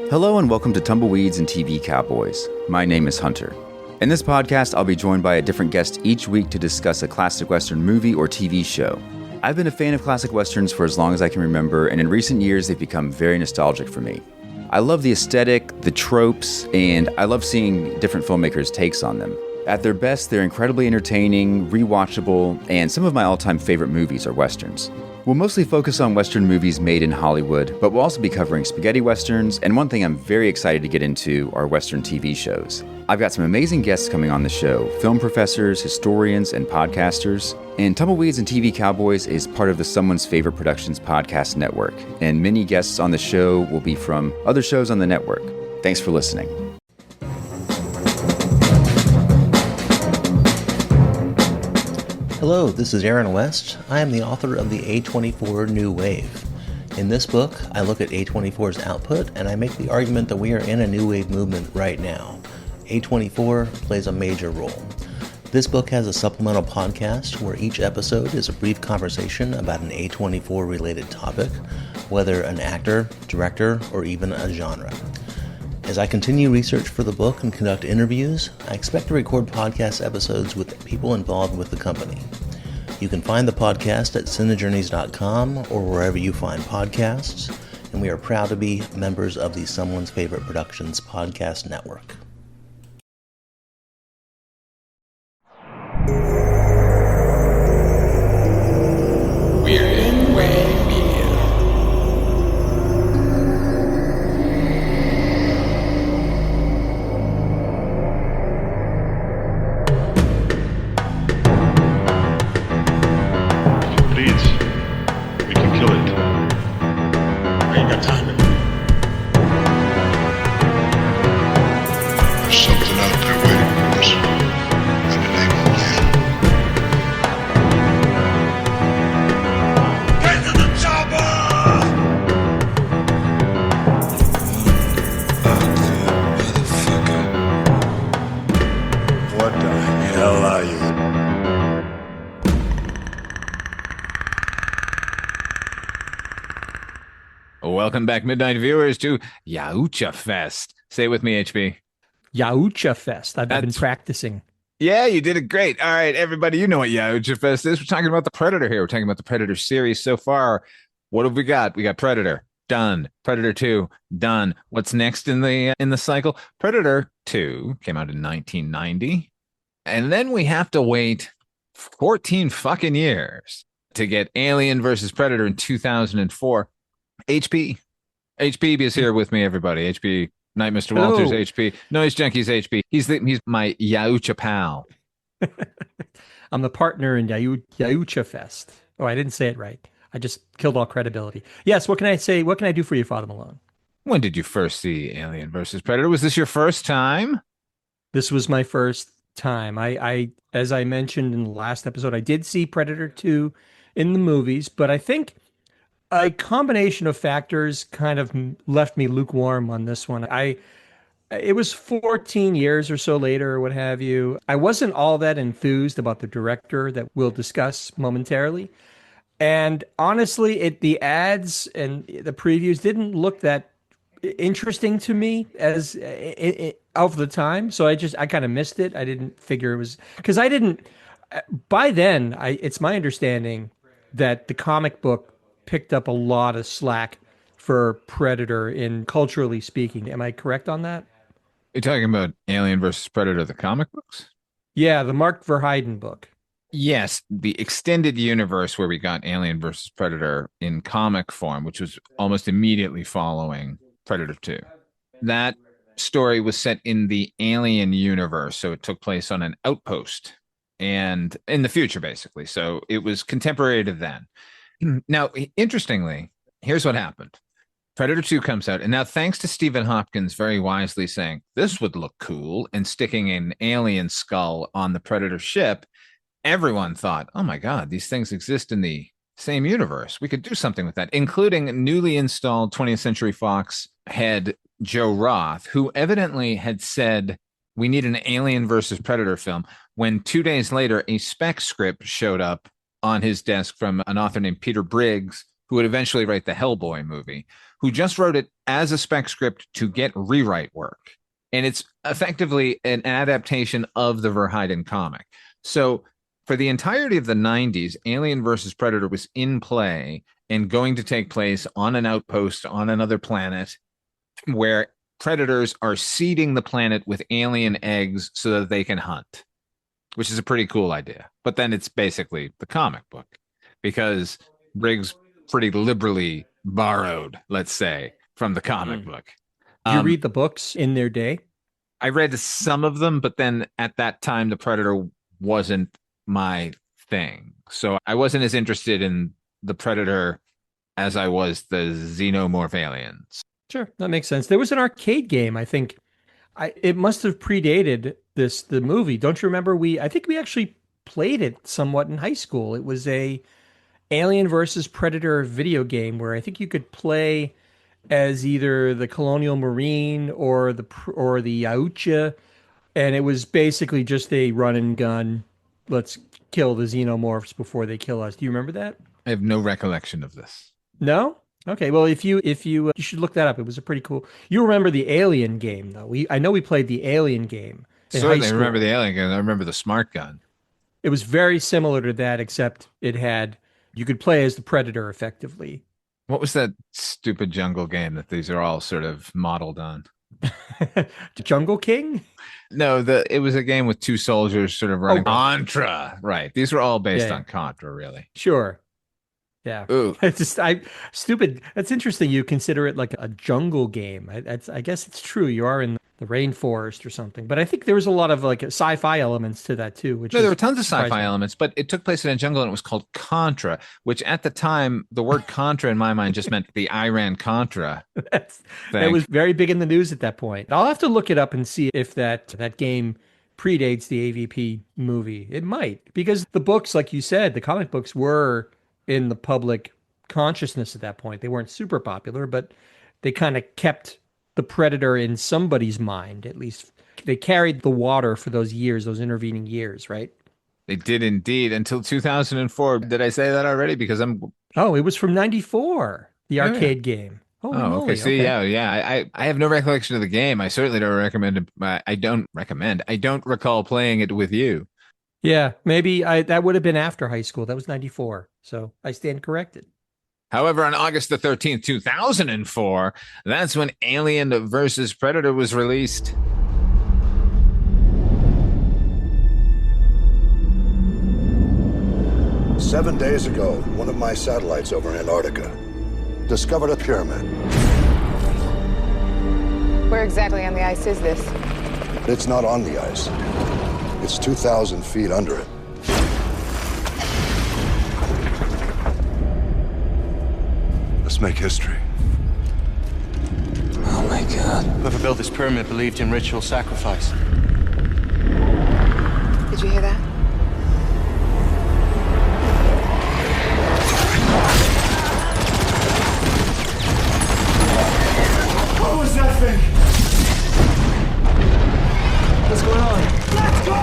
Hello and welcome to Tumbleweeds and TV Cowboys. My name is Hunter. In this podcast, I'll be joined by a different guest each week to discuss a classic Western movie or TV show. I've been a fan of classic Westerns for as long as I can remember, and in recent years, they've become very nostalgic for me. I love the aesthetic, the tropes, and I love seeing different filmmakers' takes on them. At their best, they're incredibly entertaining, rewatchable, and some of my all-time favorite movies are Westerns. We'll mostly focus on Western movies made in Hollywood, but we'll also be covering spaghetti Westerns, and one thing I'm very excited to get into are Western TV shows. I've got some amazing guests coming on the show, film professors, historians, and podcasters. And Tumbleweeds and TV Cowboys is part of the Someone's Favorite Productions podcast network, and many guests on the show will be from other shows on the network. Thanks for listening. Hello, this is Aaron West. I am the author of the A24 New Wave. In this book, I look at A24's output and I make the argument that we are in a new wave movement right now. A24 plays a major role. This book has a supplemental podcast where each episode is a brief conversation about an A24 related topic, whether an actor, director, or even a genre. As I continue research for the book and conduct interviews, I expect to record podcast episodes with people involved with the company. You can find the podcast at cinejourneys.com or wherever you find podcasts, and we are proud to be members of the Someone's Favorite Productions podcast network. We're in Wave Media. We can kill it. I ain't got time. There's something out there waiting for us. And it ain't planned. Get to the chopper! Motherfucker. What the hell are you? Welcome back, Midnight viewers, to Yautja Fest. Say it with me, HP. Yautja Fest. I've been practicing. Yeah, you did it great. All right, everybody, you know what Yautja Fest is. We're talking about the Predator here. We're talking about the Predator series so far. What have we got? We got Predator, done. Predator 2, done. What's next in the cycle? Predator 2 came out in 1990. And then we have to wait 14 fucking years to get Alien versus Predator in 2004. HP is here with me, everybody. HP, Night Mr. Hello. Walters, HP, Noise Junkies, HP. He's my Yautja pal. I'm the partner in Yautja Fest. Oh, I didn't say it right. I just killed all credibility. Yes, what can I say? What can I do for you, Father Malone? When did you first see Alien versus Predator? Was this your first time? This was my first time. I as I mentioned in the last episode, I did see Predator 2 in the movies, but I think a combination of factors kind of left me lukewarm on this one. It was 14 years or so later or what have you. I wasn't all that enthused about the director that we'll discuss momentarily. And honestly, the ads and the previews didn't look that interesting to me as of the time. So I kind of missed it. I didn't figure it was because by then, it's my understanding that the comic book picked up a lot of slack for Predator in culturally speaking. Am I correct on that? You're talking about Alien versus Predator, the comic books? Yeah, the Mark Verheiden book. Yes, the extended universe where we got Alien versus Predator in comic form, which was almost immediately following Predator 2. That story was set in the Alien universe, so it took place on an outpost and in the future, basically. So it was contemporary to then. Now, interestingly, here's what happened. Predator 2 comes out, and now thanks to Stephen Hopkins very wisely saying, this would look cool, and sticking an alien skull on the Predator ship, everyone thought, oh my God, these things exist in the same universe. We could do something with that, including newly installed 20th Century Fox head Joe Roth, who evidently had said, we need an Alien versus Predator film, when 2 days later, a spec script showed up on his desk from an author named Peter Briggs, who would eventually write the Hellboy movie, who just wrote it as a spec script to get rewrite work. And it's effectively an adaptation of the Verheiden comic. So for the entirety of the 90s, Alien versus Predator was in play and going to take place on an outpost on another planet where predators are seeding the planet with alien eggs so that they can hunt, which is a pretty cool idea. But then it's basically the comic book because Briggs pretty liberally borrowed, let's say, from the comic book. Did you read the books in their day? I read some of them, but then at that time, the Predator wasn't my thing. So I wasn't as interested in the Predator as I was the xenomorph aliens. Sure, that makes sense. There was an arcade game, I think. It must have predated the movie. Don't you remember? I think we actually played it somewhat in high school. It was a Alien versus Predator video game where I think you could play as either the Colonial Marine or the Yautja, and it was basically just a run and gun. Let's kill the xenomorphs before they kill us. Do you remember that? I have no recollection of this. No? Okay. Well, if you should look that up. It was a pretty cool. You remember the Alien game though? I know we played the Alien game. Certainly remember the Alien game. I remember the smart gun. It was very similar to that, except you could play as the Predator effectively. What was that stupid jungle game that these are all sort of modeled on? Jungle King? No, it was a game with two soldiers sort of running. Contra, right? These were all based on Contra, really. Sure. Yeah. Ooh. It's just stupid. That's interesting. You consider it like a jungle game. I guess it's true. You are in the rainforest or something. But I think there was a lot of like sci-fi elements to that too. There were tons of sci-fi elements, but it took place in a jungle and it was called Contra, which at the time, the word Contra in my mind just meant the Iran-Contra. That was very big in the news at that point. I'll have to look it up and see if that game predates the AVP movie. It might, because the books, like you said, the comic books were in the public consciousness at that point. They weren't super popular, but they kind of kept the Predator in somebody's mind. At least they carried the water for those intervening years, right? They did indeed, until 2004. Did I say that already? Because it was from 94, the arcade game. Okay. See, yeah. I have no recollection of the game. I certainly don't recommend it. I don't recall playing it with you. Yeah, maybe that would have been after high school. That was 94. So I stand corrected. However, on August the 13th, 2004, that's when Alien versus Predator was released. "7 days ago, one of my satellites over Antarctica discovered a pyramid. Where exactly on the ice is this? It's not on the ice. It's 2,000 feet under it. Let's make history." Oh my God. Whoever built this pyramid believed in ritual sacrifice. Did you hear that? What was that thing? What's going on? Let's go!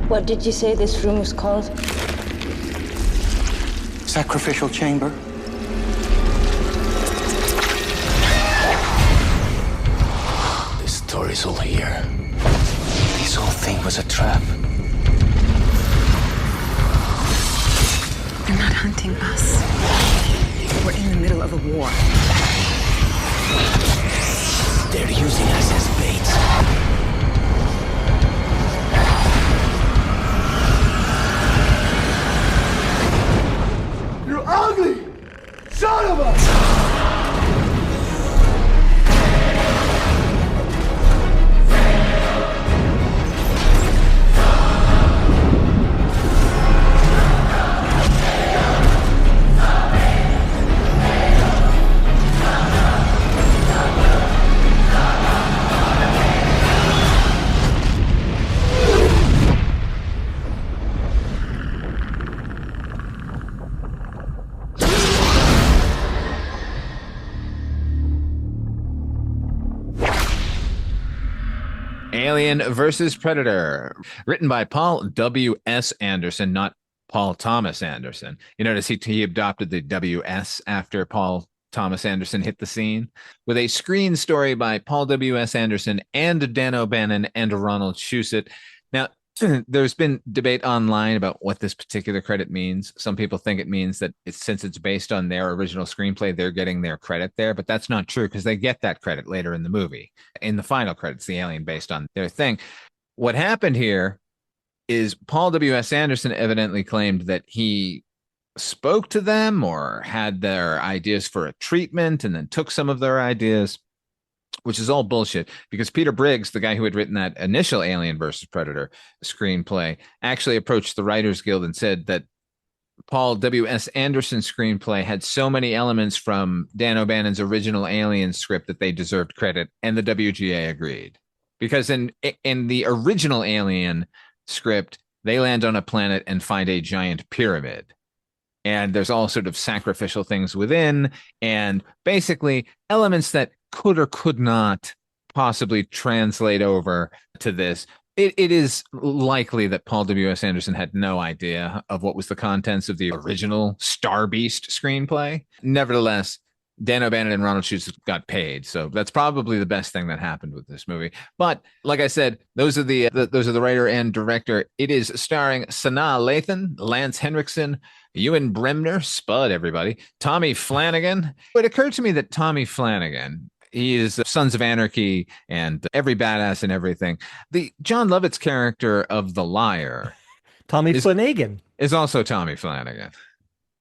What did you say this room was called? Sacrificial chamber. This story's all here. This whole thing was a trap. They're not hunting us. We're in the middle of a war. They're using us as bait. You're ugly! Son of a... Alien versus Predator, written by Paul W.S. Anderson, not Paul Thomas Anderson. You notice he adopted the W.S. after Paul Thomas Anderson hit the scene, with a screen story by Paul W.S. Anderson and Dan O'Bannon and Ronald Shusett. Now, there's been debate online about what this particular credit means. Some people think it means that since it's based on their original screenplay, they're getting their credit there, but that's not true because they get that credit later in the movie. In the final credits, the alien based on their thing. What happened here is Paul W.S. Anderson evidently claimed that he spoke to them or had their ideas for a treatment and then took some of their ideas, which is all bullshit, because Peter Briggs, the guy who had written that initial Alien versus Predator screenplay, actually approached the Writers Guild and said that Paul W.S. Anderson's screenplay had so many elements from Dan O'Bannon's original Alien script that they deserved credit, and the WGA agreed. Because in the original Alien script, they land on a planet and find a giant pyramid. And there's all sort of sacrificial things within, and basically elements that could or could not possibly translate over to this. It is likely that Paul W.S. Anderson had no idea of what was the contents of the original Star Beast screenplay. Nevertheless, Dan O'Bannon and Ronald Shusett got paid, so that's probably the best thing that happened with this movie. But like I said, those are the writer and director. It is starring Sanaa Lathan, Lance Henriksen, Ewan Bremner, Spud, everybody, Tommy Flanagan. It occurred to me that Tommy Flanagan, he is Sons of Anarchy and Every Badass and Everything. The John Lovett's character of the liar, Tommy Flanagan, is also Tommy Flanagan.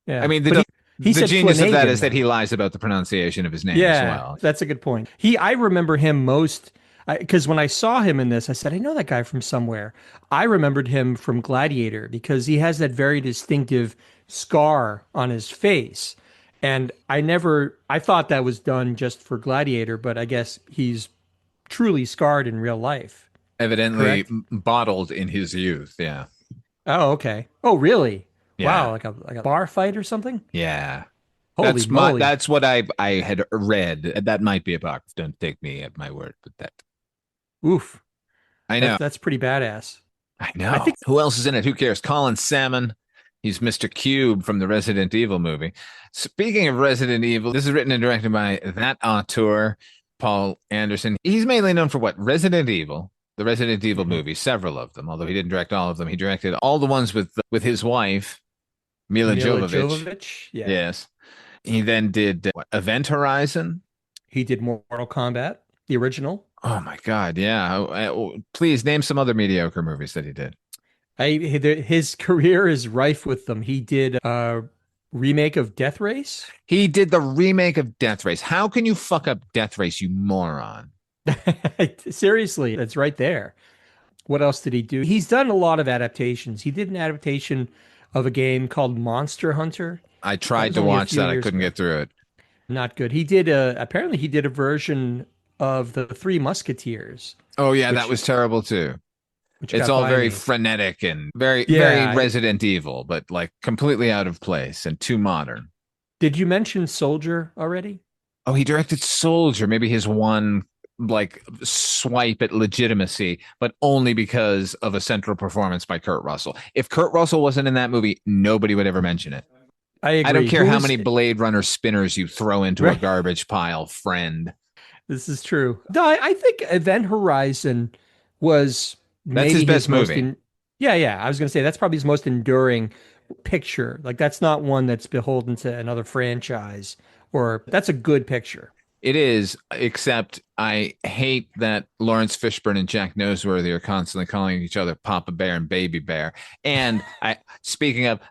Yeah, I mean, the genius of that is that he lies about the pronunciation of his name as well. That's a good point. I remember him most because when I saw him in this, I said, I know that guy from somewhere. I remembered him from Gladiator because he has that very distinctive scar on his face. And I thought that was done just for Gladiator, but I guess he's truly scarred in real life. Evidently bottled in his youth. Yeah. Oh, okay. Oh, really? Yeah. Wow. Like a bar fight or something? Yeah. Holy moly. That's what I had read. That might be apocryphal. Don't take me at my word, but that. Oof. I know. That's pretty badass. I know. Who else is in it? Who cares? Colin Salmon. He's Mr. Cube from the Resident Evil movie. Speaking of Resident Evil, this is written and directed by that auteur, Paul Anderson. He's mainly known for what? Resident Evil, the Resident Evil movie, several of them, although he didn't direct all of them. He directed all the ones with his wife, Mila Jovovich. Yeah. Yes. He then did Event Horizon. He did Mortal Kombat, the original. Oh, my God. Yeah. Please name some other mediocre movies that he did. His career is rife with them. He did a remake of Death Race. He did the remake of Death Race. How can you fuck up Death Race, you moron? Seriously, it's right there. What else did he do? He's done a lot of adaptations. He did an adaptation of a game called Monster Hunter. I tried to watch that. I couldn't get through it. Not good. He did apparently he did a version of the Three Musketeers. Oh yeah, that was terrible too. It's all very frenetic and very Resident Evil, but like completely out of place and too modern. Did you mention Soldier already? Oh, he directed Soldier, maybe his one like swipe at legitimacy, but only because of a central performance by Kurt Russell. If Kurt Russell wasn't in that movie, nobody would ever mention it. I agree. I don't care how many Blade Runner spinners you throw into a garbage pile, friend. This is true. No, I think Event Horizon was that's his best movie. Yeah. I was going to say that's probably his most enduring picture. Like that's not one that's beholden to another franchise, or that's a good picture. It is, except I hate that Lawrence Fishburne and Jack Noseworthy are constantly calling each other Papa Bear and Baby Bear. And I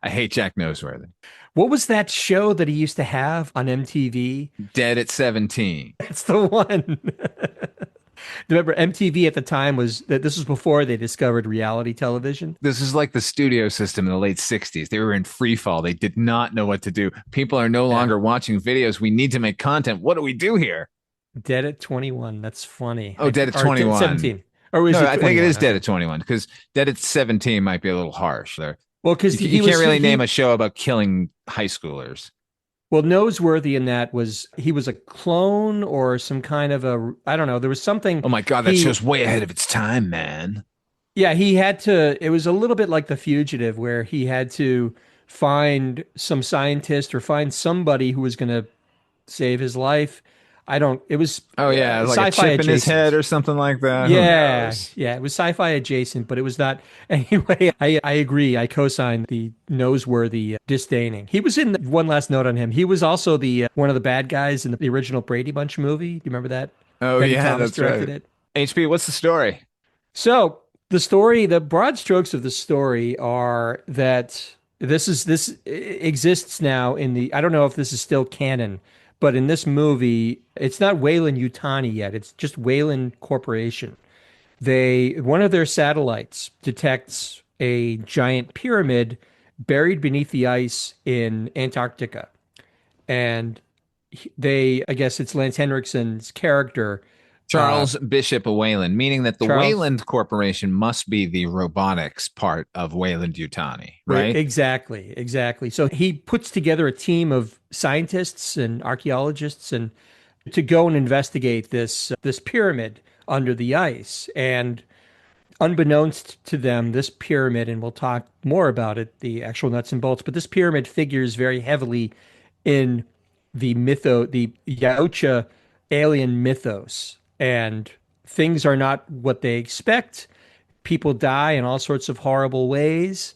hate Jack Noseworthy. What was that show that he used to have on MTV? Dead at 17. That's the one. Remember, MTV at the time this was before they discovered reality television. This is like the studio system in the late 60s. They were in free fall. They did not know what to do. People are no longer watching videos. We need to make content. What do we do here? Dead at 21. That's funny. Oh, Dead at 21. 17. Or was I think it is Dead at 21 because Dead at 17 might be a little harsh there. Well, because you can't really name a show about killing high schoolers. Well, Noseworthy in that was he was a clone or some kind of a I don't know. There was something Oh my God, that he show's way ahead of its time, man. yeah, he had to it was a little bit like The Fugitive where he had to find some scientist or find somebody who was going to save his life. I don't it was Oh yeah, like a sci-fi chip in his head adjacent. or something like that. Who Yeah, knows? yeah, it was sci-fi adjacent, but it was not. Anyway, I agree. I co-signed the noseworthy disdaining. He was in one last note on him. He was also the one of the bad guys in the original Brady Bunch movie. Do you remember that? Oh Teddy yeah, Thomas that's directed right. it. HP, what's the story? So the story, the broad strokes of the story are that this exists now in the. I don't know if this is still canon, but in this movie, it's not Wayland Yutani yet. It's just Wayland Corporation. They one of their satellites detects a giant pyramid buried beneath the ice in Antarctica. And I guess it's Lance Henriksen's character, uh, Charles Bishop of Wayland, meaning that the Charles. Wayland Corporation must be the robotics part of Wayland Yutani, right? Exactly, exactly. So he puts together a team of scientists and archaeologists and to go and investigate this pyramid under the ice. And unbeknownst to them, this pyramid, and we'll talk more about it, the actual nuts and bolts, but this pyramid figures very heavily in the Yautja alien mythos. And things are not what they expect. People die in all sorts of horrible ways.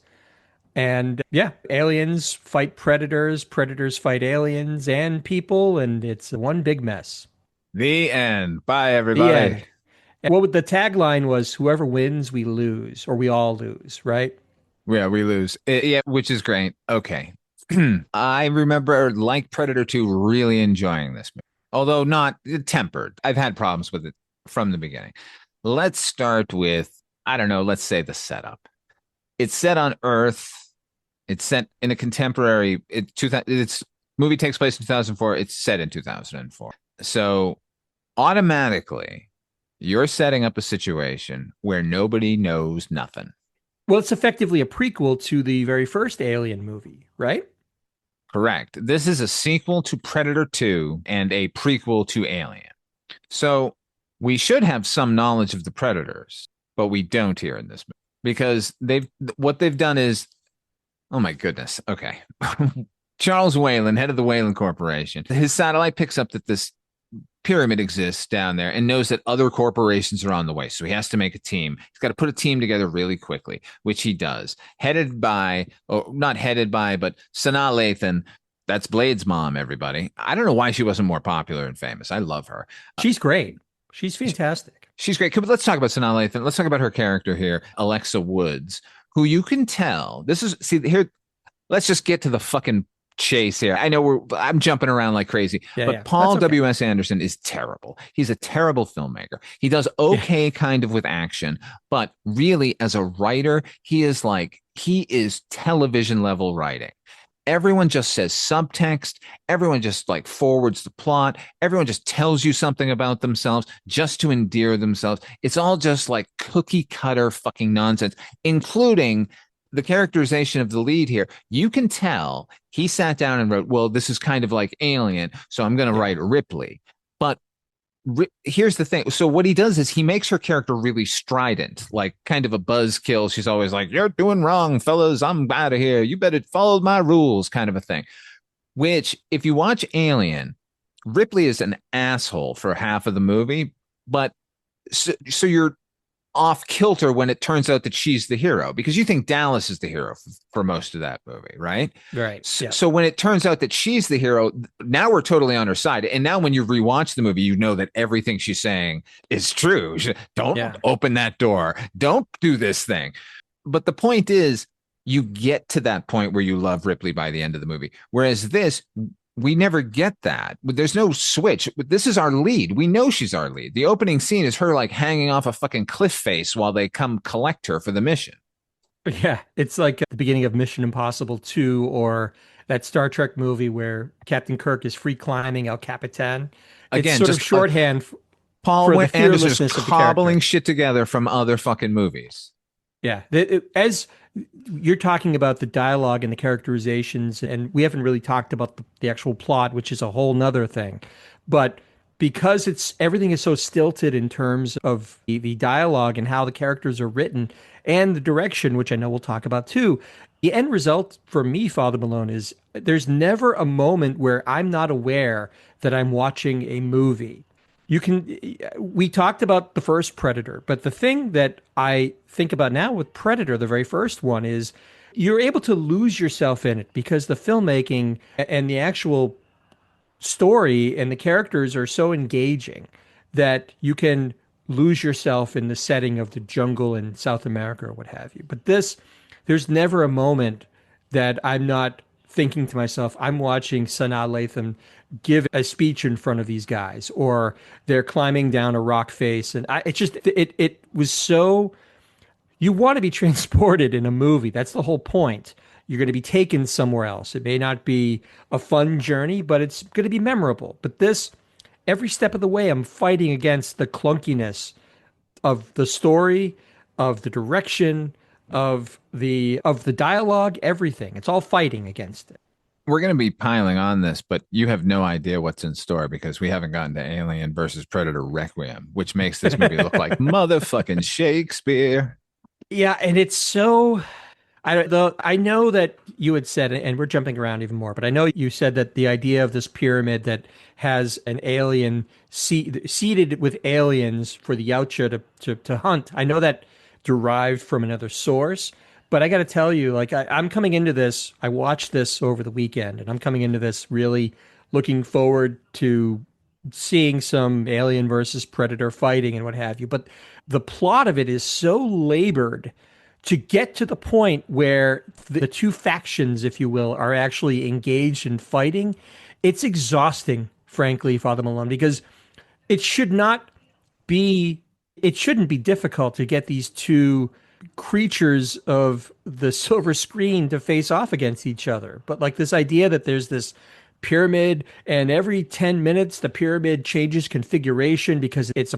And yeah, aliens fight predators, predators fight aliens and people, and it's one big mess. The end. Bye, The everybody. end. And what the tagline was, whoever wins, we lose, or we all lose, right? Yeah, we lose. Yeah, which is great. Okay. I remember, like Predator 2, really enjoying this movie, although not tempered. I've had problems with it from the beginning. Let's start with, I don't know, let's say the setup. It's set on Earth. It's set in a contemporary, it's movie takes place in 2004. It's set in 2004. So automatically, you're setting up a situation where nobody knows nothing. Well, it's effectively a prequel to the very first Alien movie, right? Correct. This is a sequel to Predator 2 and a prequel to Alien. So we should have some knowledge of the Predators, but we don't here in this movie because what they've done is, oh my goodness. Okay. Charles Wayland, head of the Wayland Corporation, his satellite picks up that this pyramid exists down there and knows that other corporations are on the way. So he has to make a team. He's got to put a team together really quickly, which he does. Headed by, or not headed by, but Sanaa Lathan. That's Blade's mom, everybody. I don't know why she wasn't more popular and famous. I love her. She's great. She's fantastic. She's great. Let's talk about Sanaa Lathan. Let's talk about her character here, Alexa Woods, who you can tell. This is, see, here, let's just get to the fucking chase here. I know I'm jumping around like crazy, but Paul okay. W.S. Anderson is terrible. He's a terrible filmmaker. He does okay kind of with action, but really as a writer, he is television level writing. Everyone just says subtext. Everyone just like forwards the plot. Everyone just tells you something about themselves just to endear themselves. It's all just like cookie cutter fucking nonsense, including the characterization of the lead here. You can tell he sat down and wrote, well, this is kind of like Alien, so I'm going to write Ripley. But here's the thing. So what he does is he makes her character really strident, like kind of a buzzkill. She's always like, you're doing wrong, fellas. I'm out of here. You better follow my rules, kind of a thing. Which, if you watch Alien, Ripley is an asshole for half of the movie, but so you're off kilter when it turns out that she's the hero because you think Dallas is the hero for most of that movie, right? Right. So when it turns out that she's the hero, now we're totally on her side. And now when you rewatch the movie, you know that everything she's saying is true. Don't open that door. Don't do this thing. But the point is, you get to that point where you love Ripley by the end of the movie. Whereas this, we never get that. There's no switch. This is our lead. We know she's our lead. The opening scene is her like hanging off a fucking cliff face while they come collect her for the mission. Yeah, it's like at the beginning of Mission Impossible 2 or that Star Trek movie where Captain Kirk is free climbing El Capitan. It's Again, sort just of shorthand Paul for the Anderson fearlessness of the cobbling character. shit together from other fucking movies. Yeah. As you're talking about the dialogue and the characterizations, and we haven't really talked about the actual plot, which is a whole nother thing. But because everything is so stilted in terms of the dialogue and how the characters are written and the direction, which I know we'll talk about too, the end result for me, Father Malone, is there's never a moment where I'm not aware that I'm watching a movie. We talked about the first Predator, but the thing that I think about now with Predator, the very first one, is you're able to lose yourself in it because the filmmaking and the actual story and the characters are so engaging that you can lose yourself in the setting of the jungle in South America or what have you. But there's never a moment that I'm not thinking to myself, I'm watching Sanaa Lathan give a speech in front of these guys, or they're climbing down a rock face. And it was so, you want to be transported in a movie. That's the whole point. You're going to be taken somewhere else. It may not be a fun journey, but it's going to be memorable. But every step of the way, I'm fighting against the clunkiness of the story, of the direction, of the dialogue, everything. It's all fighting against it. We're going to be piling on this, but you have no idea what's in store because we haven't gotten to Alien versus Predator Requiem, which makes this movie look like motherfucking Shakespeare. Yeah, and it's so I know that you had said, and we're jumping around even more, but I know you said that the idea of this pyramid that has an alien seated with aliens for the Yautja to hunt. I know that derived from another source, but I got to tell you, like I'm coming into this. I watched this over the weekend, and I'm coming into this really looking forward to seeing some Alien versus Predator fighting and what have you. But the plot of it is so labored to get to the point where the two factions, if you will, are actually engaged in fighting. It's exhausting, frankly, Father Malone, because it should not be, it shouldn't be difficult to get these two creatures of the silver screen to face off against each other. But like this idea that there's this pyramid, and every 10 minutes the pyramid changes configuration because it's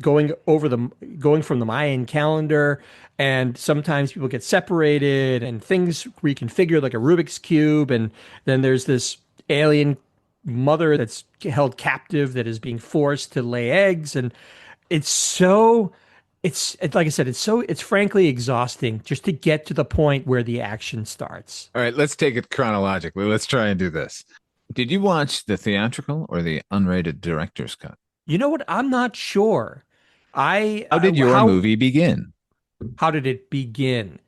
going from the Mayan calendar, and sometimes people get separated and things reconfigure like a Rubik's cube, and then there's this alien mother that's held captive that is being forced to lay eggs, and it's like I said, it's frankly exhausting just to get to the point where the action starts. All right, let's take it chronologically. Let's try and do this. Did you watch the theatrical or the unrated director's cut? You know what? I'm not sure. How did your movie begin? How did it begin?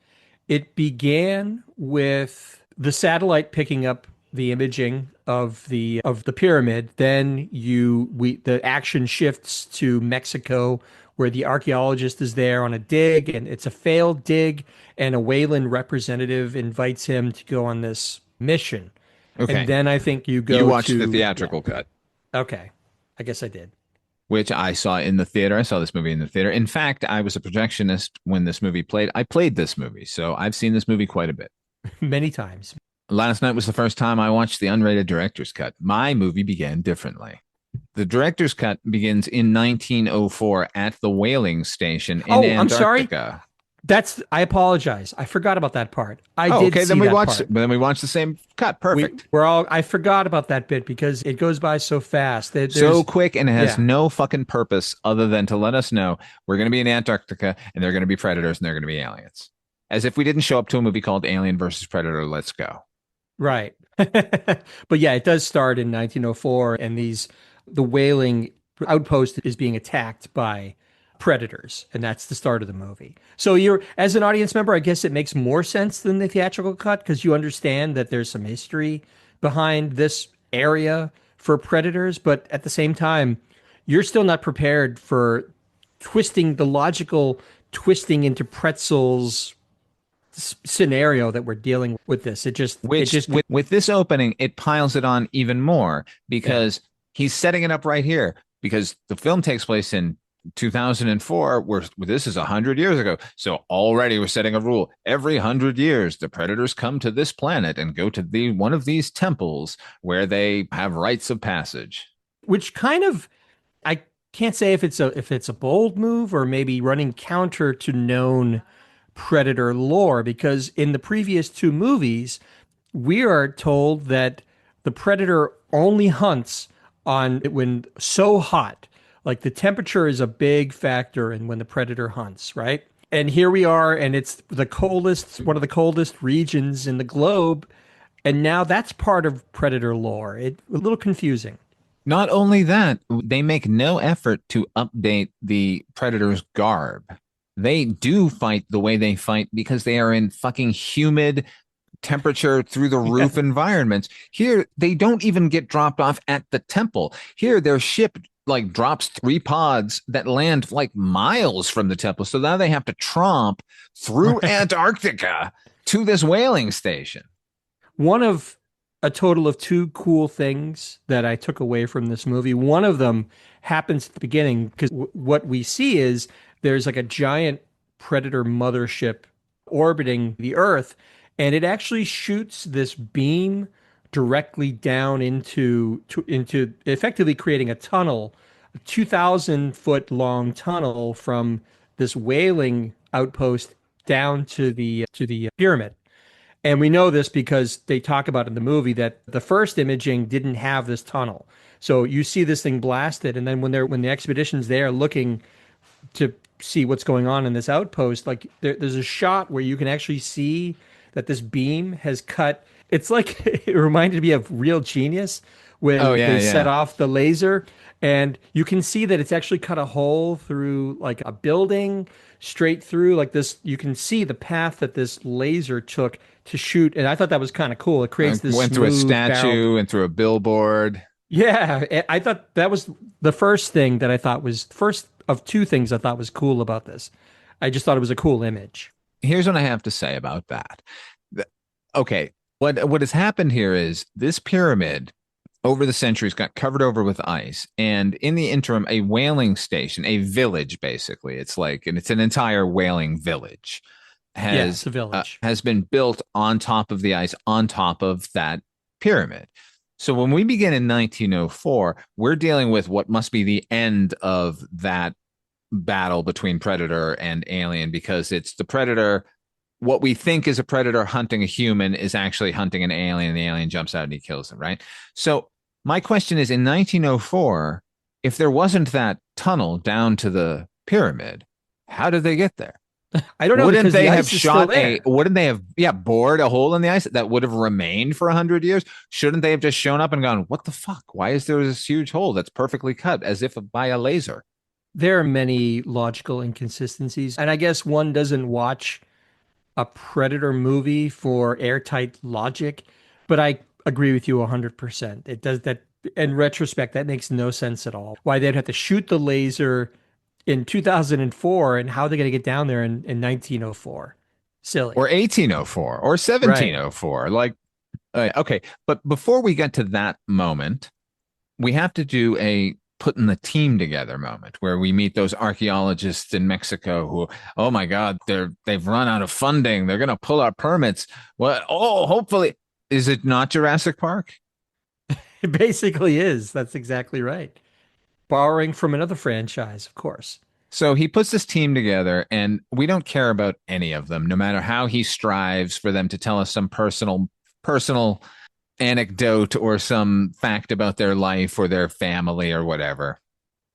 It began with the satellite picking up the imaging of the pyramid. Then the action shifts to Mexico, where the archaeologist is there on a dig, and it's a failed dig, and a Wayland representative invites him to go on this mission. Okay. And then I think you watched the theatrical cut. Okay. I guess I did. Which I saw in the theater. I saw this movie in the theater. In fact, I was a projectionist when this movie played. I played this movie, so I've seen this movie quite a bit. Many times. Last night was the first time I watched the unrated director's cut. My movie began differently. The director's cut begins in 1904 at the whaling station in Antarctica. I'm sorry. I apologize. I forgot about that part. Then we watched the same cut. Perfect. I forgot about that bit because it goes by so fast. So quick, and it has no fucking purpose other than to let us know we're going to be in Antarctica and they're going to be predators and they're going to be aliens. As if we didn't show up to a movie called Alien versus Predator. Let's go. Right. But yeah, it does start in 1904, and the whaling outpost is being attacked by predators, and that's the start of the movie. So as an audience member, I guess it makes more sense than the theatrical cut because you understand that there's some history behind this area for predators, but at the same time, you're still not prepared for the logical twisting into pretzels scenario that we're dealing with this. With this opening, it piles it on even more because he's setting it up right here, because the film takes place in 2004, where this is 100 years ago. So already we're setting a rule. Every 100 years, the predators come to this planet and go to one of these temples where they have rites of passage. Which kind of, I can't say if it's a bold move or maybe running counter to known Predator lore, because in the previous two movies, we are told that the Predator only hunts on when so hot. Like the temperature is a big factor in when the Predator hunts, right? And here we are, and it's the coldest, one of the coldest regions in the globe. And now that's part of Predator lore. It a little confusing. Not only that, they make no effort to update the Predator's garb. They do fight the way they fight because they are in fucking humid, temperature through the roof environments. Here, they don't even get dropped off at the temple. Here, their ship like drops 3 pods that land like miles from the temple. So now they have to tromp through Antarctica to this whaling station. One of a total of 2 cool things that I took away from this movie. One of them happens at the beginning because what we see is there's like a giant Predator mothership orbiting the Earth, and it actually shoots this beam directly down into effectively creating a tunnel, a 2,000-foot long tunnel from this whaling outpost down to the pyramid. And we know this because they talk about in the movie that the first imaging didn't have this tunnel. So you see this thing blasted, and then when the expedition's there looking to see what's going on in this outpost, like there's a shot where you can actually see that this beam has cut. It's like it reminded me of Real Genius when they set off the laser, and you can see that it's actually cut a hole through like a building straight through like this. You can see the path that this laser took to shoot, and I thought that was kind of cool. It creates this went through a smooth statue barrel. and through a billboard. Yeah, I thought that was the first thing that I thought was first of 2 things I thought was cool about this. I just thought it was a cool image. Here's what I have to say about that. Okay, what has happened here is this pyramid over the centuries got covered over with ice, and in the interim, a whaling station, a village basically, it's like, and it's an entire whaling village, has been built on top of the ice, on top of that pyramid. So when we begin in 1904, we're dealing with what must be the end of that battle between Predator and Alien, because it's the Predator. What we think is a Predator hunting a human is actually hunting an alien, and the alien jumps out and he kills him, right? So my question is, in 1904, if there wasn't that tunnel down to the pyramid, how did they get there? I don't know. Wouldn't they have bored a hole in the ice that would have remained for 100 years? Shouldn't they have just shown up and gone, what the fuck? Why is there this huge hole that's perfectly cut as if by a laser? There are many logical inconsistencies, and I guess one doesn't watch a Predator movie for airtight logic, but I agree with you 100%. It does that in retrospect, that makes no sense at all. Why they'd have to shoot the laser in 2004 and how they're going to get down there in 1904. Silly. Or 1804 or 1704. Right. Like, okay. But before we get to that moment, we have to do a putting the team together moment where we meet those archaeologists in Mexico who, oh my God, they've run out of funding. They're going to pull our permits. Well, hopefully. Is it not Jurassic Park? It basically is. That's exactly right. Borrowing from another franchise, of course. So he puts this team together, and we don't care about any of them, no matter how he strives for them to tell us some personal anecdote or some fact about their life or their family or whatever.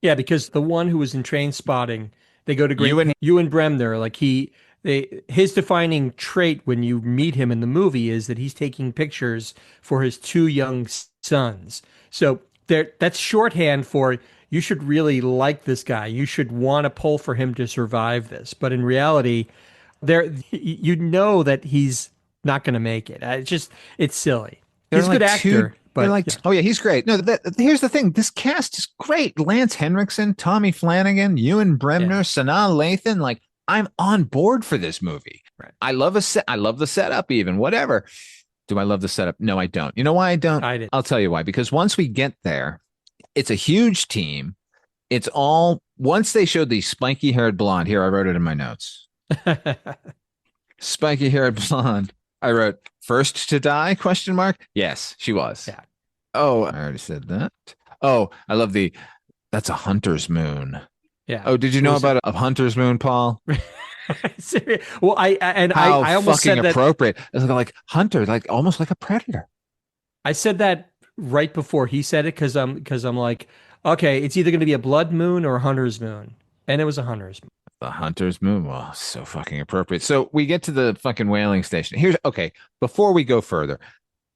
Yeah, because the one who was in Train Spotting, they go to Ewan Bremner, like his defining trait when you meet him in the movie is that he's taking pictures for his 2 young sons. So that's shorthand for you should really like this guy. You should want to pull for him to survive this. But in reality, you know that he's not going to make it. It's silly. He's a good actor. Oh yeah, he's great. No, here's the thing. This cast is great. Lance Henriksen, Tommy Flanagan, Ewan Bremner, Sanaa Lathan. Like, I'm on board for this movie. Right. I love the setup even, whatever. Do I love the setup? No, I don't. You know why I don't? I didn't. I'll tell you why. Because once we get there, it's a huge team. It's all, once they showed the spiky haired blonde, here, I wrote it in my notes. Spiky haired blonde. I wrote, first to die, question mark? Yes, she was. Yeah. Oh, I already said that. Oh, I love that's a hunter's moon. Yeah. Oh, did you It know was about a hunter's moon, Paul? well, I How almost fucking said that. appropriate. It's like hunter, like almost like a predator. I said that right before he said it because I'm like, okay, it's either going to be a blood moon or a hunter's moon, and it was a hunter's moon. The hunter's moon. Well, so fucking appropriate. So we get to the fucking whaling station. Here's okay. Before we go further,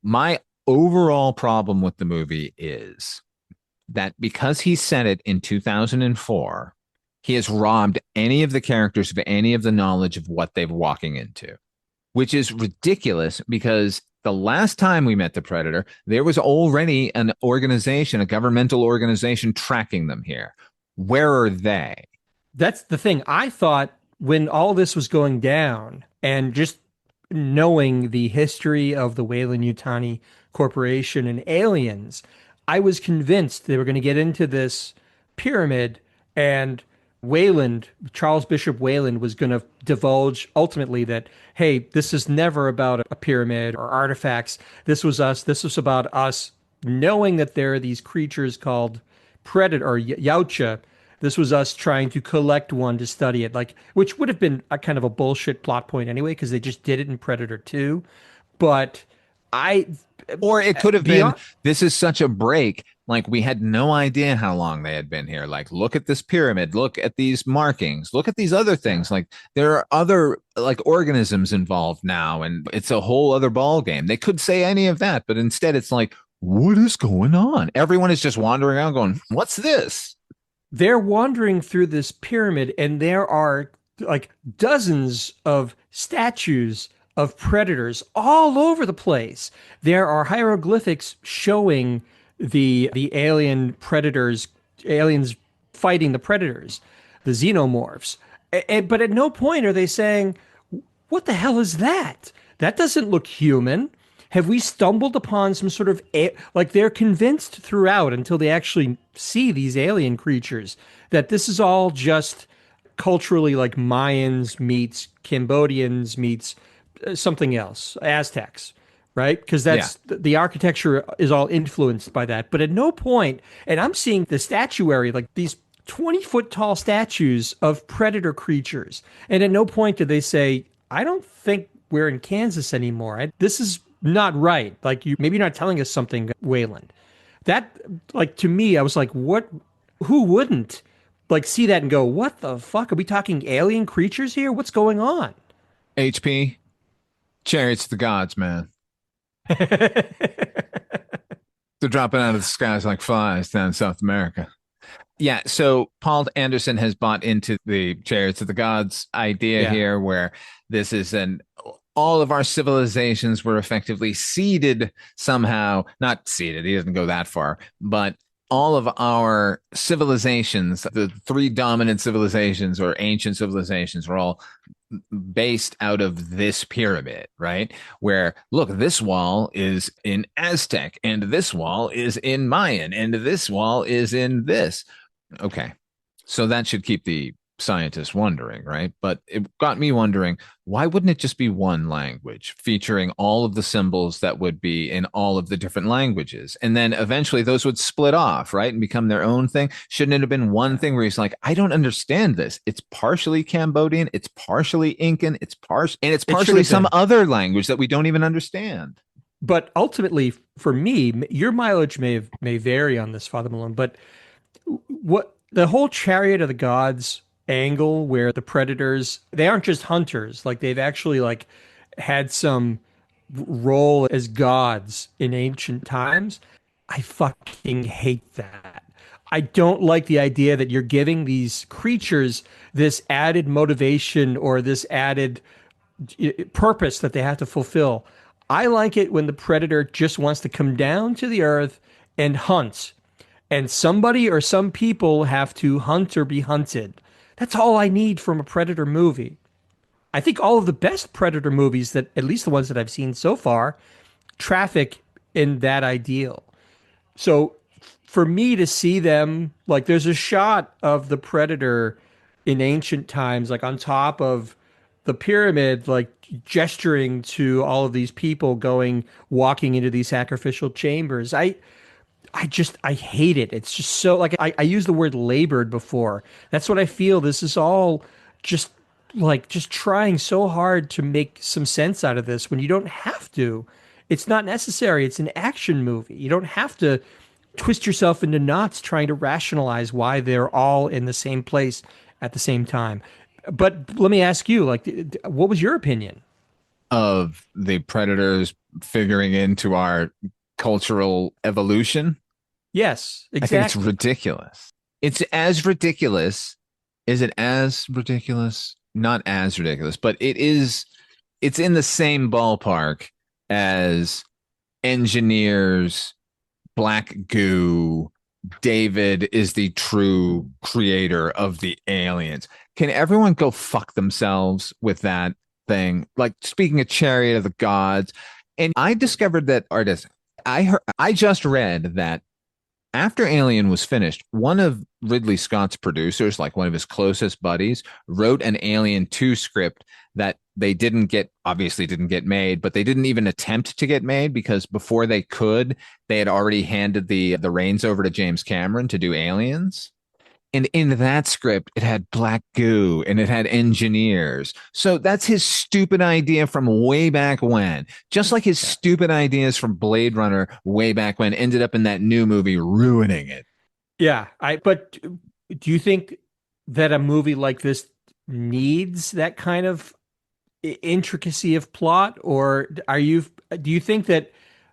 my overall problem with the movie is that because he said it in 2004, he has robbed any of the characters of any of the knowledge of what they're walking into, which is ridiculous because the last time we met the Predator, there was already an organization, a governmental organization tracking them here. Where are they? That's the thing. I thought when all this was going down, and just knowing the history of the Weyland-Yutani Corporation and aliens, I was convinced they were going to get into this pyramid, and Weyland, Charles Bishop Weyland, was going to divulge ultimately that, hey, this is never about a pyramid or artifacts. This was us. This was about us knowing that there are these creatures called Predator or Yautja. This was us trying to collect one to study it, like, which would have been a kind of a bullshit plot point anyway, because they just did it in Predator 2. But I, Or it could have been, beyond, this is such a break. Like we had no idea how long they had been here. Like, look at this pyramid, look at these markings, look at these other things. Like there are other like organisms involved now, and it's a whole other ball game. They could say any of that, but instead it's like, what is going on? Everyone is just wandering around going, what's this? they're wandering through this pyramid, and there are like dozens of statues of predators all over the place. There are hieroglyphics showing the alien predators, aliens fighting the predators, the xenomorphs. But at no point are they saying, what the hell is that? That doesn't look human. Have we stumbled upon some sort of like they're convinced throughout until they actually see these alien creatures that this is all just culturally like Mayans meets Cambodians meets something else, Aztecs, right? Because Yeah. that's the architecture is all influenced by that. But at no point, and I'm seeing the statuary, like these 20-foot tall statues of predator creatures, and at no point do they say, I don't think we're in Kansas anymore. This is not right. Like you, maybe you're not telling us something, Wayland. That, like to me, I was like, what? Who wouldn't like see that and go, what the fuck? Are we talking alien creatures here? What's going on? HP, chariots of the gods, man. They're dropping out of the skies like flies down in South America. Yeah, so Paul Anderson has bought into the chariots of the gods idea here, where this is an all of our civilizations were effectively seeded somehow, not seeded, he doesn't go that far, but all of our civilizations, the three dominant civilizations or ancient civilizations, are all based out of this pyramid, right? Where, look, this wall is in Aztec, and this wall is in Mayan, and this wall is in this. Okay. So that should keep the scientists wondering, right? But it got me wondering, why wouldn't it just be one language featuring all of the symbols that would be in all of the different languages? And then eventually those would split off, right? And become their own thing. Shouldn't it have been one thing where he's like, I don't understand this. It's partially Cambodian, it's partially Incan, it's partially some other language that we don't even understand. But ultimately, for me, your mileage may vary on this, Father Malone, but what the whole chariot of the gods angle where the predators, they aren't just hunters, like they've actually like had some role as gods in ancient times. I fucking hate that. I don't like the idea that you're giving these creatures this added motivation or this added purpose that they have to fulfill. I like it when the predator just wants to come down to the earth and hunt, and somebody or some people have to hunt or be hunted. That's all I need from a Predator movie. I think all of the best Predator movies, that at least the ones that I've seen so far, traffic in that ideal. So for me to see them, like there's a shot of the Predator in ancient times, like on top of the pyramid, like gesturing to all of these people walking into these sacrificial chambers. I hate it. It's just so like I used the word labored before. That's what I feel. This is all just just trying so hard to make some sense out of this when you don't have to. It's not necessary. It's an action movie. You don't have to twist yourself into knots trying to rationalize why they're all in the same place at the same time. But let me ask you, what was your opinion? Of the predators figuring into our cultural evolution. Yes, I think it's exactly. ridiculous. It's as ridiculous. Is it as ridiculous? Not as ridiculous, but it is. It's in the same ballpark as engineers, black goo. David is the true creator of the aliens. Can everyone go fuck themselves with that thing? Like speaking of Chariot of the Gods, and I discovered that artist. I just read that after Alien was finished, one of Ridley Scott's producers, like one of his closest buddies, wrote an Alien 2 script that they obviously didn't get made, but they didn't even attempt to get made because before they could, they had already handed the reins over to James Cameron to do Aliens. And in that script, it had black goo and it had engineers. So that's his stupid idea from way back when. Just like his stupid ideas from Blade Runner way back when ended up in that new movie ruining it. Yeah, but do you think that a movie like this needs that kind of intricacy of plot, or do you think that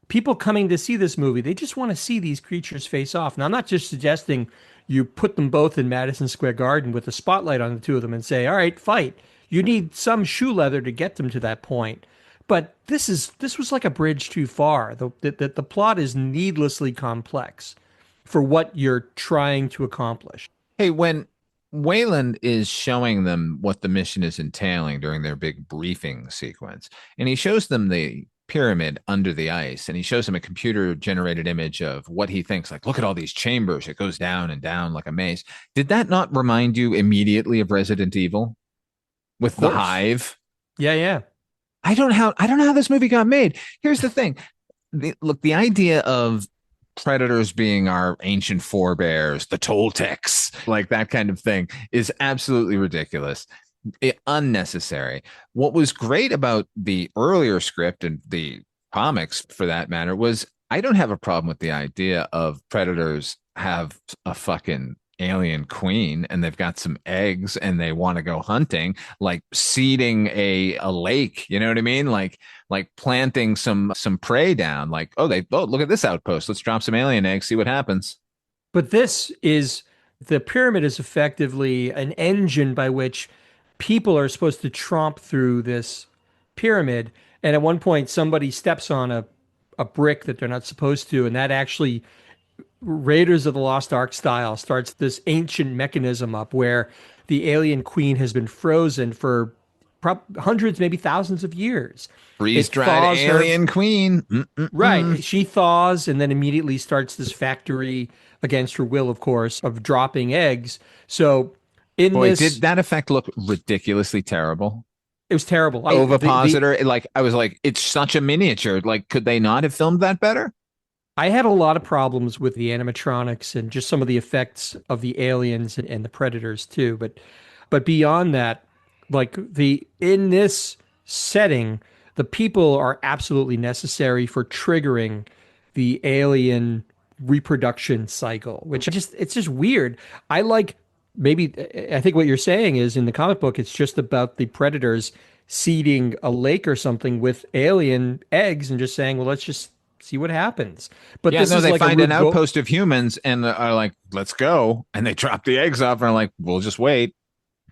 people coming to see this movie, they just want to see these creatures face off? Now, I'm not just suggesting you put them both in Madison Square Garden with a spotlight on the two of them and say, "All right, fight." You need some shoe leather to get them to that point. But this was like a bridge too far. The plot is needlessly complex for what you're trying to accomplish. Hey, when Wayland is showing them what the mission is entailing during their big briefing sequence, and he shows them the pyramid under the ice, and he shows them a computer generated image of what he thinks, like, look at all these chambers. It goes down and down like a maze. Did that not remind you immediately of Resident Evil with the hive? Yeah, yeah. I don't know how this movie got made. Here's the thing. The idea of predators being our ancient forebears, the Toltecs, like that kind of thing, is absolutely ridiculous. Unnecessary. What was great about the earlier script and the comics, for that matter, was I don't have a problem with the idea of predators have a fucking alien queen and they've got some eggs and they want to go hunting, like seeding a lake, you know what I mean? Like planting some prey down, like, oh, look at this outpost, let's drop some alien eggs, see what happens. But the pyramid is effectively an engine by which people are supposed to tromp through this pyramid. And at one point, somebody steps on a brick that they're not supposed to. And that actually, Raiders of the Lost Ark style, starts this ancient mechanism up where the alien queen has been frozen for hundreds, maybe thousands of years. Freeze-dried alien queen. Right. She thaws and then immediately starts this factory against her will, of course, of dropping eggs. So did that effect look ridiculously terrible? It was terrible. Ovipositor, I was like, it's such a miniature. Like, could they not have filmed that better? I had a lot of problems with the animatronics and just some of the effects of the aliens and the predators too. But beyond that, in this setting, the people are absolutely necessary for triggering the alien reproduction cycle, which it's just weird. I think what you're saying is in the comic book, it's just about the predators seeding a lake or something with alien eggs and just saying, well, let's just see what happens. But yeah, they find an outpost of humans and are like, let's go. And they drop the eggs off and are like, we'll just wait.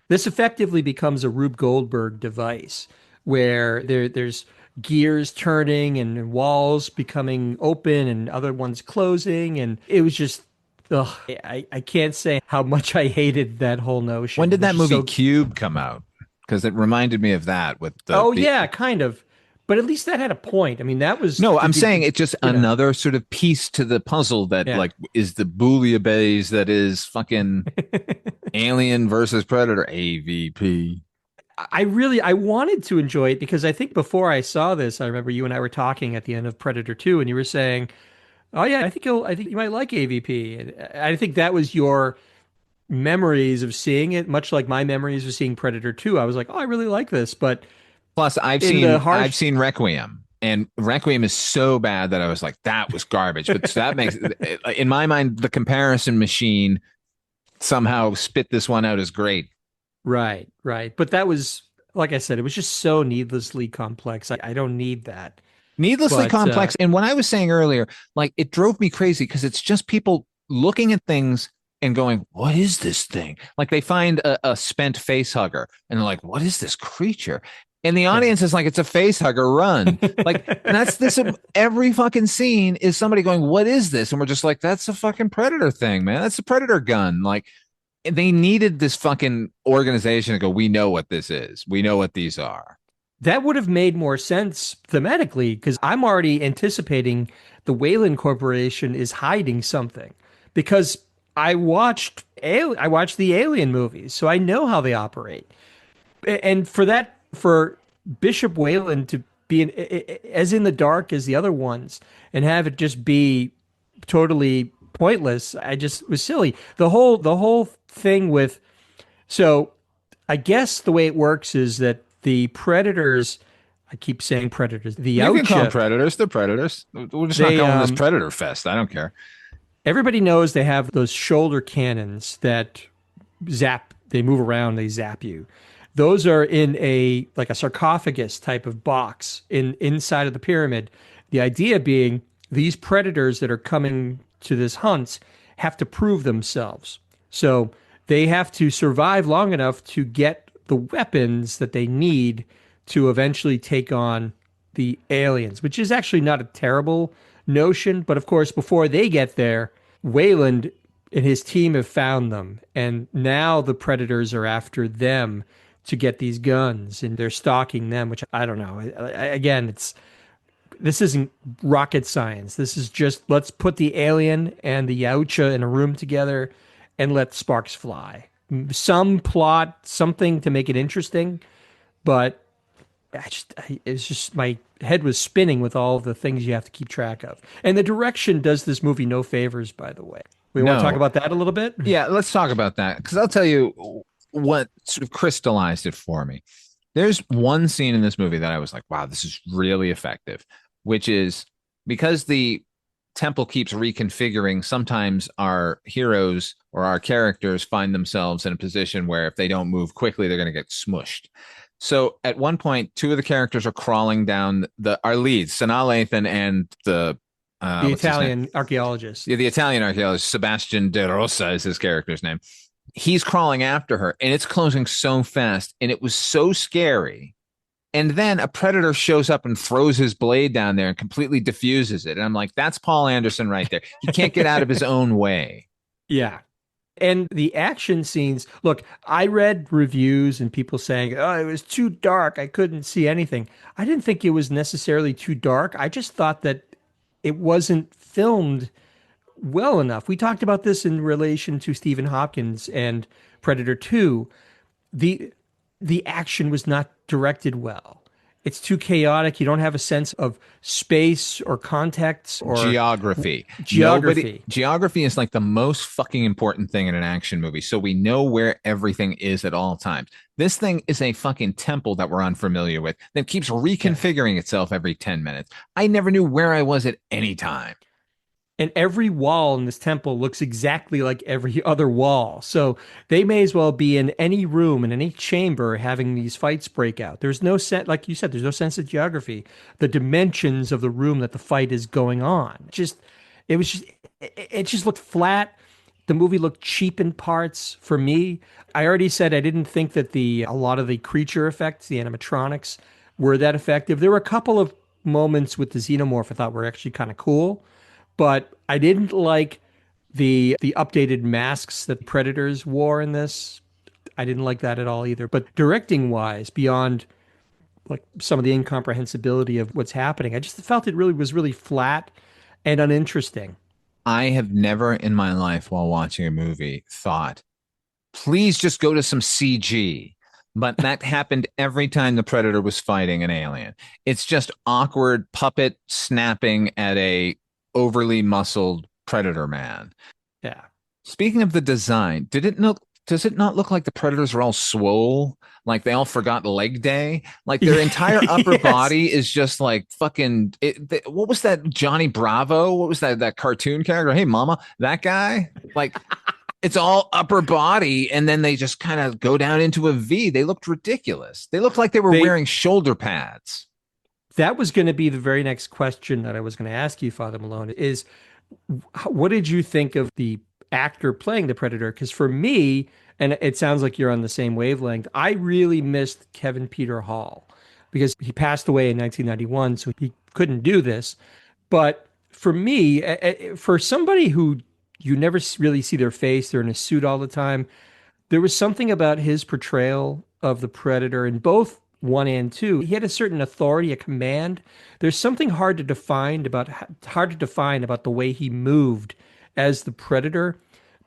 This effectively becomes a Rube Goldberg device where there's gears turning and walls becoming open and other ones closing. And it was just, I can't say how much I hated that whole notion. When did that movie Cube come out? Because it reminded me of that with the... yeah, kind of. But at least that had a point. I mean, that was... No, I'm saying it's just another sort of piece to the puzzle that is the bouillabaisse that is fucking Alien versus Predator, AVP. I wanted to enjoy it because I think before I saw this, I remember you and I were talking at the end of Predator 2 and you were saying Oh yeah, I think you might like AVP. And I think that was your memories of seeing it, much like my memories of seeing Predator 2. I was like, oh, I really like this, but Plus, in the I've harsh, seen Requiem, and Requiem is so bad that I was like, that was garbage. But so that makes, in my mind, the comparison machine somehow spit this one out as great. right, right. But that was, like I said, it was just so needlessly complex. I don't need that. Needlessly But complex. And what I was saying earlier, like it drove me crazy because it's just people looking at things and going, what is this thing? Like they find a spent face hugger and they're like, what is this creature? And the audience is like, it's a face hugger, run. Like that's this every fucking scene is somebody going, what is this? And we're just like, that's a fucking predator thing, man. That's a predator gun. Like they needed this fucking organization to go, we know what this is. We know what these are. that would have made more sense thematically because I'm already anticipating the Wayland Corporation is hiding something because I watched the Alien movies, so I know how they operate. And for Bishop Wayland to be as in the dark as the other ones and have it just be totally pointless, I just was silly. The whole thing with so I guess the way it works is that the predators, I keep saying predators, the You can call them Yautja, predators. They're predators. We're just not they calling this Predator Fest. I don't care. everybody knows they have those shoulder cannons that they move around, they zap you. Those are in a like a sarcophagus type of box inside of the pyramid. The idea being these predators that are coming to this hunt have to prove themselves. So they have to survive long enough to get the weapons that they need to eventually take on the aliens, which is actually not a terrible notion. But of course, before they get there, Wayland and his team have found them. And now the predators are after them to get these guns and they're stalking them, which I don't know. Again, this isn't rocket science. This is just let's put the alien and the Yautja in a room together and let sparks fly. Some plot, something to make it interesting, but it's just my head was spinning with all the things you have to keep track of. And the direction does this movie no favors, by the way. We want to talk No. about that a little bit? Yeah, let's talk about that because I'll tell you what sort of crystallized it for me. There's one scene in this movie that I was like, wow, this is really effective, which is because the temple keeps reconfiguring, sometimes our heroes or our characters find themselves in a position where if they don't move quickly, they're going to get smushed. So at one point, two of the characters are crawling down our leads, Sanaa Lathan and The Italian archaeologist. Yeah, the Italian archaeologist, Sebastian De Rosa is his character's name. He's crawling after her and it's closing so fast and it was so scary. And then a predator shows up and throws his blade down there and completely diffuses it. And I'm like, that's Paul Anderson right there. He can't get out of his own way. Yeah. And the action scenes, look, I read reviews and people saying, oh, it was too dark. I couldn't see anything. I didn't think it was necessarily too dark. I just thought that it wasn't filmed well enough. We talked about this in relation to Stephen Hopkins and Predator 2. The the action was not directed well. It's too chaotic. You don't have a sense of space or context or Geography. Geography is like the most fucking important thing in an action movie. So we know where everything is at all times. This thing is a fucking temple that we're unfamiliar with that keeps reconfiguring itself every 10 minutes. I never knew where I was at any time. And every wall in this temple looks exactly like every other wall. So they may as well be in any room, in any chamber, having these fights break out. There's no sense, like you said, there's no sense of geography, the dimensions of the room that the fight is going on. It just looked flat. The movie looked cheap in parts for me. I already said I didn't think that a lot of the creature effects, the animatronics, were that effective. There were a couple of moments with the xenomorph I thought were actually kind of cool. But I didn't like the updated masks that Predators wore in this. I didn't like that at all either. But directing wise, beyond like some of the incomprehensibility of what's happening, I just felt it really was really flat and uninteresting. I have never in my life while watching a movie thought, please just go to some CG. But that happened every time the Predator was fighting an alien. It's just awkward puppet snapping at a overly muscled predator man. Yeah. Speaking of the design, does it not look like the predators are all swole? Like they all forgot leg day? Like their entire upper Yes. body is just like fucking what was that Johnny Bravo? What was that cartoon character? Hey mama, that guy? Like it's all upper body and then they just kind of go down into a V. They looked ridiculous. They looked like they were wearing shoulder pads. That was going to be the very next question that I was going to ask you, Father Malone, is what did you think of the actor playing the Predator? Because for me, and it sounds like you're on the same wavelength, I really missed Kevin Peter Hall because he passed away in 1991, so he couldn't do this. But for me, for somebody who you never really see their face, they're in a suit all the time, there was something about his portrayal of the Predator in both one and two. He had a certain authority, a command. There's something hard to define about the way he moved as the Predator,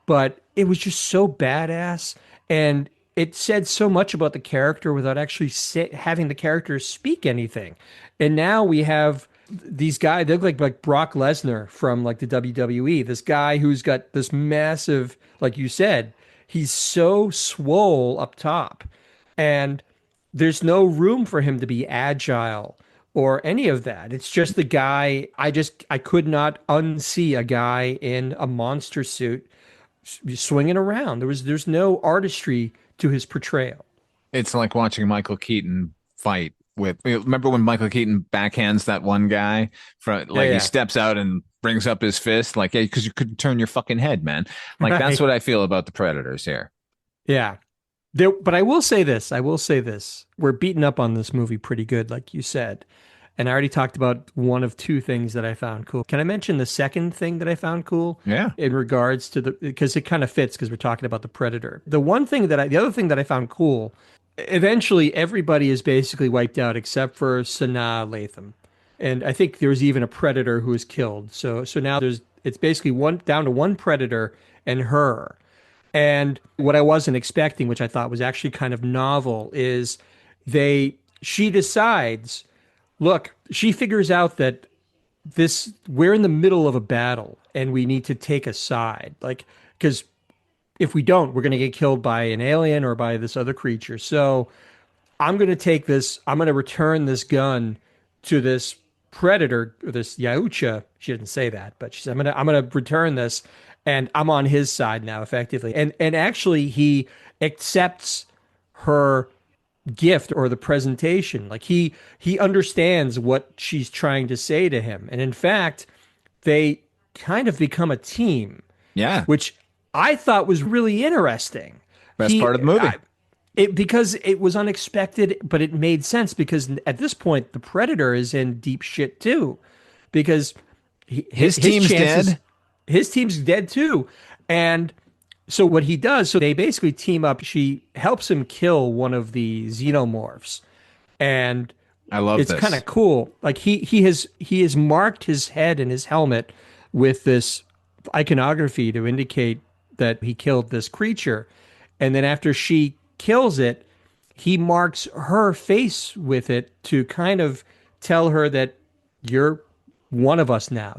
but it was just so badass, and it said so much about the character without actually having the character speak anything. And now we have these guys. They look like Brock Lesnar from like the WWE. This guy who's got this massive, like you said, he's so swole up top, and there's no room for him to be agile or any of that. It's just the guy. I could not unsee a guy in a monster suit swinging around. There's no artistry to his portrayal. It's like watching Michael Keaton fight with. Remember when Michael Keaton backhands that one guy from like Yeah. he steps out and brings up his fist like, yeah, because you couldn't turn your fucking head, man. Like that's what I feel about the Predators here. Yeah. But I will say this. We're beating up on this movie pretty good, like you said. And I already talked about one of two things that I found cool. Can I mention the second thing that I found cool? Yeah. In regards to because it kind of fits because we're talking about the Predator. The other thing that I found cool, eventually everybody is basically wiped out except for Sanaa Lathan. And I think there's even a Predator who is killed. So now it's basically down to one Predator and her. And what I wasn't expecting, which I thought was actually kind of novel, is she decides, look, she figures out that we're in the middle of a battle and we need to take a side. Like, because if we don't, we're going to get killed by an alien or by this other creature. So I'm going to return this gun to this Predator, or this Yautja. She didn't say that, but she said, I'm going to return this, and I'm on his side now, effectively. And actually, he accepts her gift or the presentation. Like he understands what she's trying to say to him, and in fact, they kind of become a team. Yeah, which I thought was really interesting. Best part of the movie. Because it was unexpected, but it made sense because at this point the Predator is in deep shit too, because his team's dead. His team's dead too, and so what he does, so they basically team up. She helps him kill one of the xenomorphs, and I love it's this. kind of cool. Like he has marked his head and his helmet with this iconography to indicate that he killed this creature, and then after she kills it, he marks her face with it to kind of tell her that you're one of us now.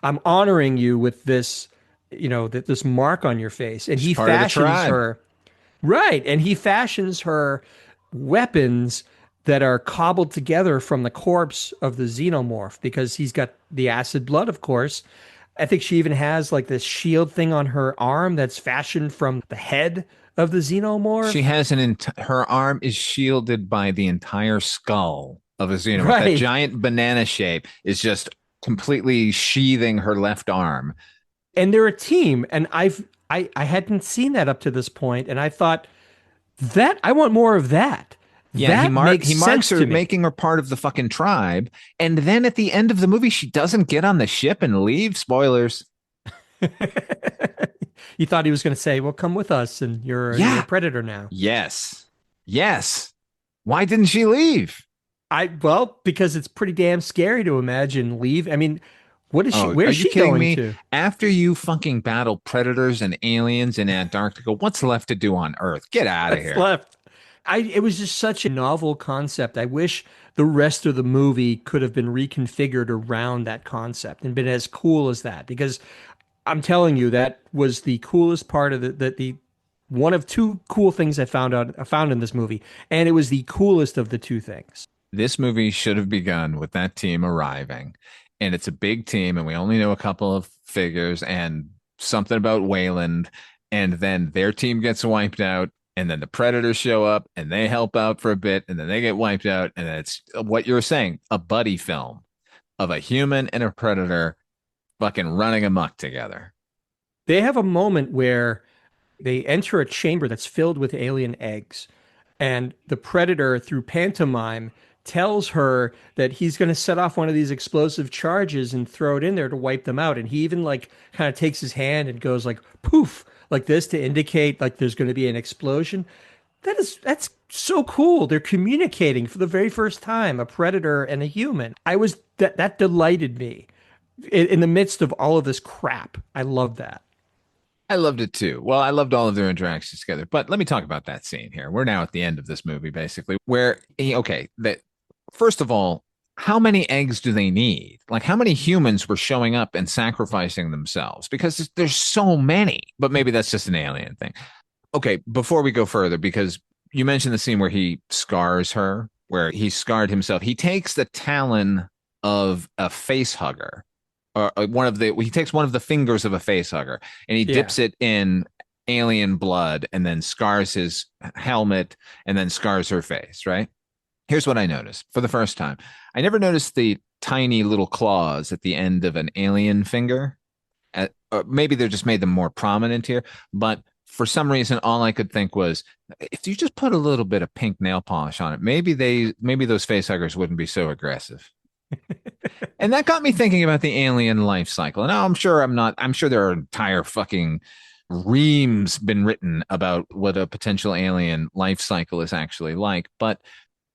I'm honoring you with this, this mark on your face. And he fashions her. Right. And he fashions her weapons that are cobbled together from the corpse of the xenomorph because he's got the acid blood, of course. I think she even has like this shield thing on her arm that's fashioned from the head of the xenomorph. She has her arm is shielded by the entire skull of a xenomorph. Right. That giant banana shape is just completely sheathing her left arm. And they're a team, and I hadn't seen that up to this point, and I thought that I want more of that. Yeah, that he marks her, making her part of the fucking tribe, and then at the end of the movie, she doesn't get on the ship and leave. Spoilers. You thought he was going to say, well, come with us and you're a Predator now. Yes. Why didn't she leave? Because it's pretty damn scary to imagine leave. I mean, where is she going to? After you fucking battle predators and aliens in Antarctica, what's left to do on Earth? Get out of here. Left. It was just such a novel concept. I wish the rest of the movie could have been reconfigured around that concept and been as cool as that, because I'm telling you, that was the coolest part of the one of two cool things I found in this movie, and it was the coolest of the two things. This movie should have begun with that team arriving, and it's a big team, and we only know a couple of figures and something about Wayland, and then their team gets wiped out, and then the Predators show up and they help out for a bit, and then they get wiped out, and then it's what you're saying, a buddy film of a human and a predator fucking running amok together. They have a moment where they enter a chamber that's filled with alien eggs, and the Predator, through pantomime, tells her that he's going to set off one of these explosive charges and throw it in there to wipe them out. And he even like kind of takes his hand and goes like poof like this to indicate like there's going to be an explosion. That's so cool. They're communicating for the very first time, a predator and a human. That delighted me in the midst of all of this crap. I love that. I loved it too. Well, I loved all of their interactions together. But let me talk about that scene here. We're now at the end of this movie, basically, where that first of all, how many eggs do they need? Like, how many humans were showing up and sacrificing themselves? Because there's so many. But maybe that's just an alien thing. Okay, before we go further, because you mentioned the scene where he scars her, where he scarred himself. He takes the talon of a face hugger, or he takes one of the fingers of a face hugger, and he dips it in alien blood and then scars his helmet and then scars her face, right? Here's what I noticed for the first time. I never noticed the tiny little claws at the end of an alien finger. Maybe they just made them more prominent here, but for some reason, all I could think was, if you just put a little bit of pink nail polish on it, maybe those face huggers wouldn't be so aggressive. And that got me thinking about the alien life cycle. And I'm sure there are entire fucking reams been written about what a potential alien life cycle is actually like. But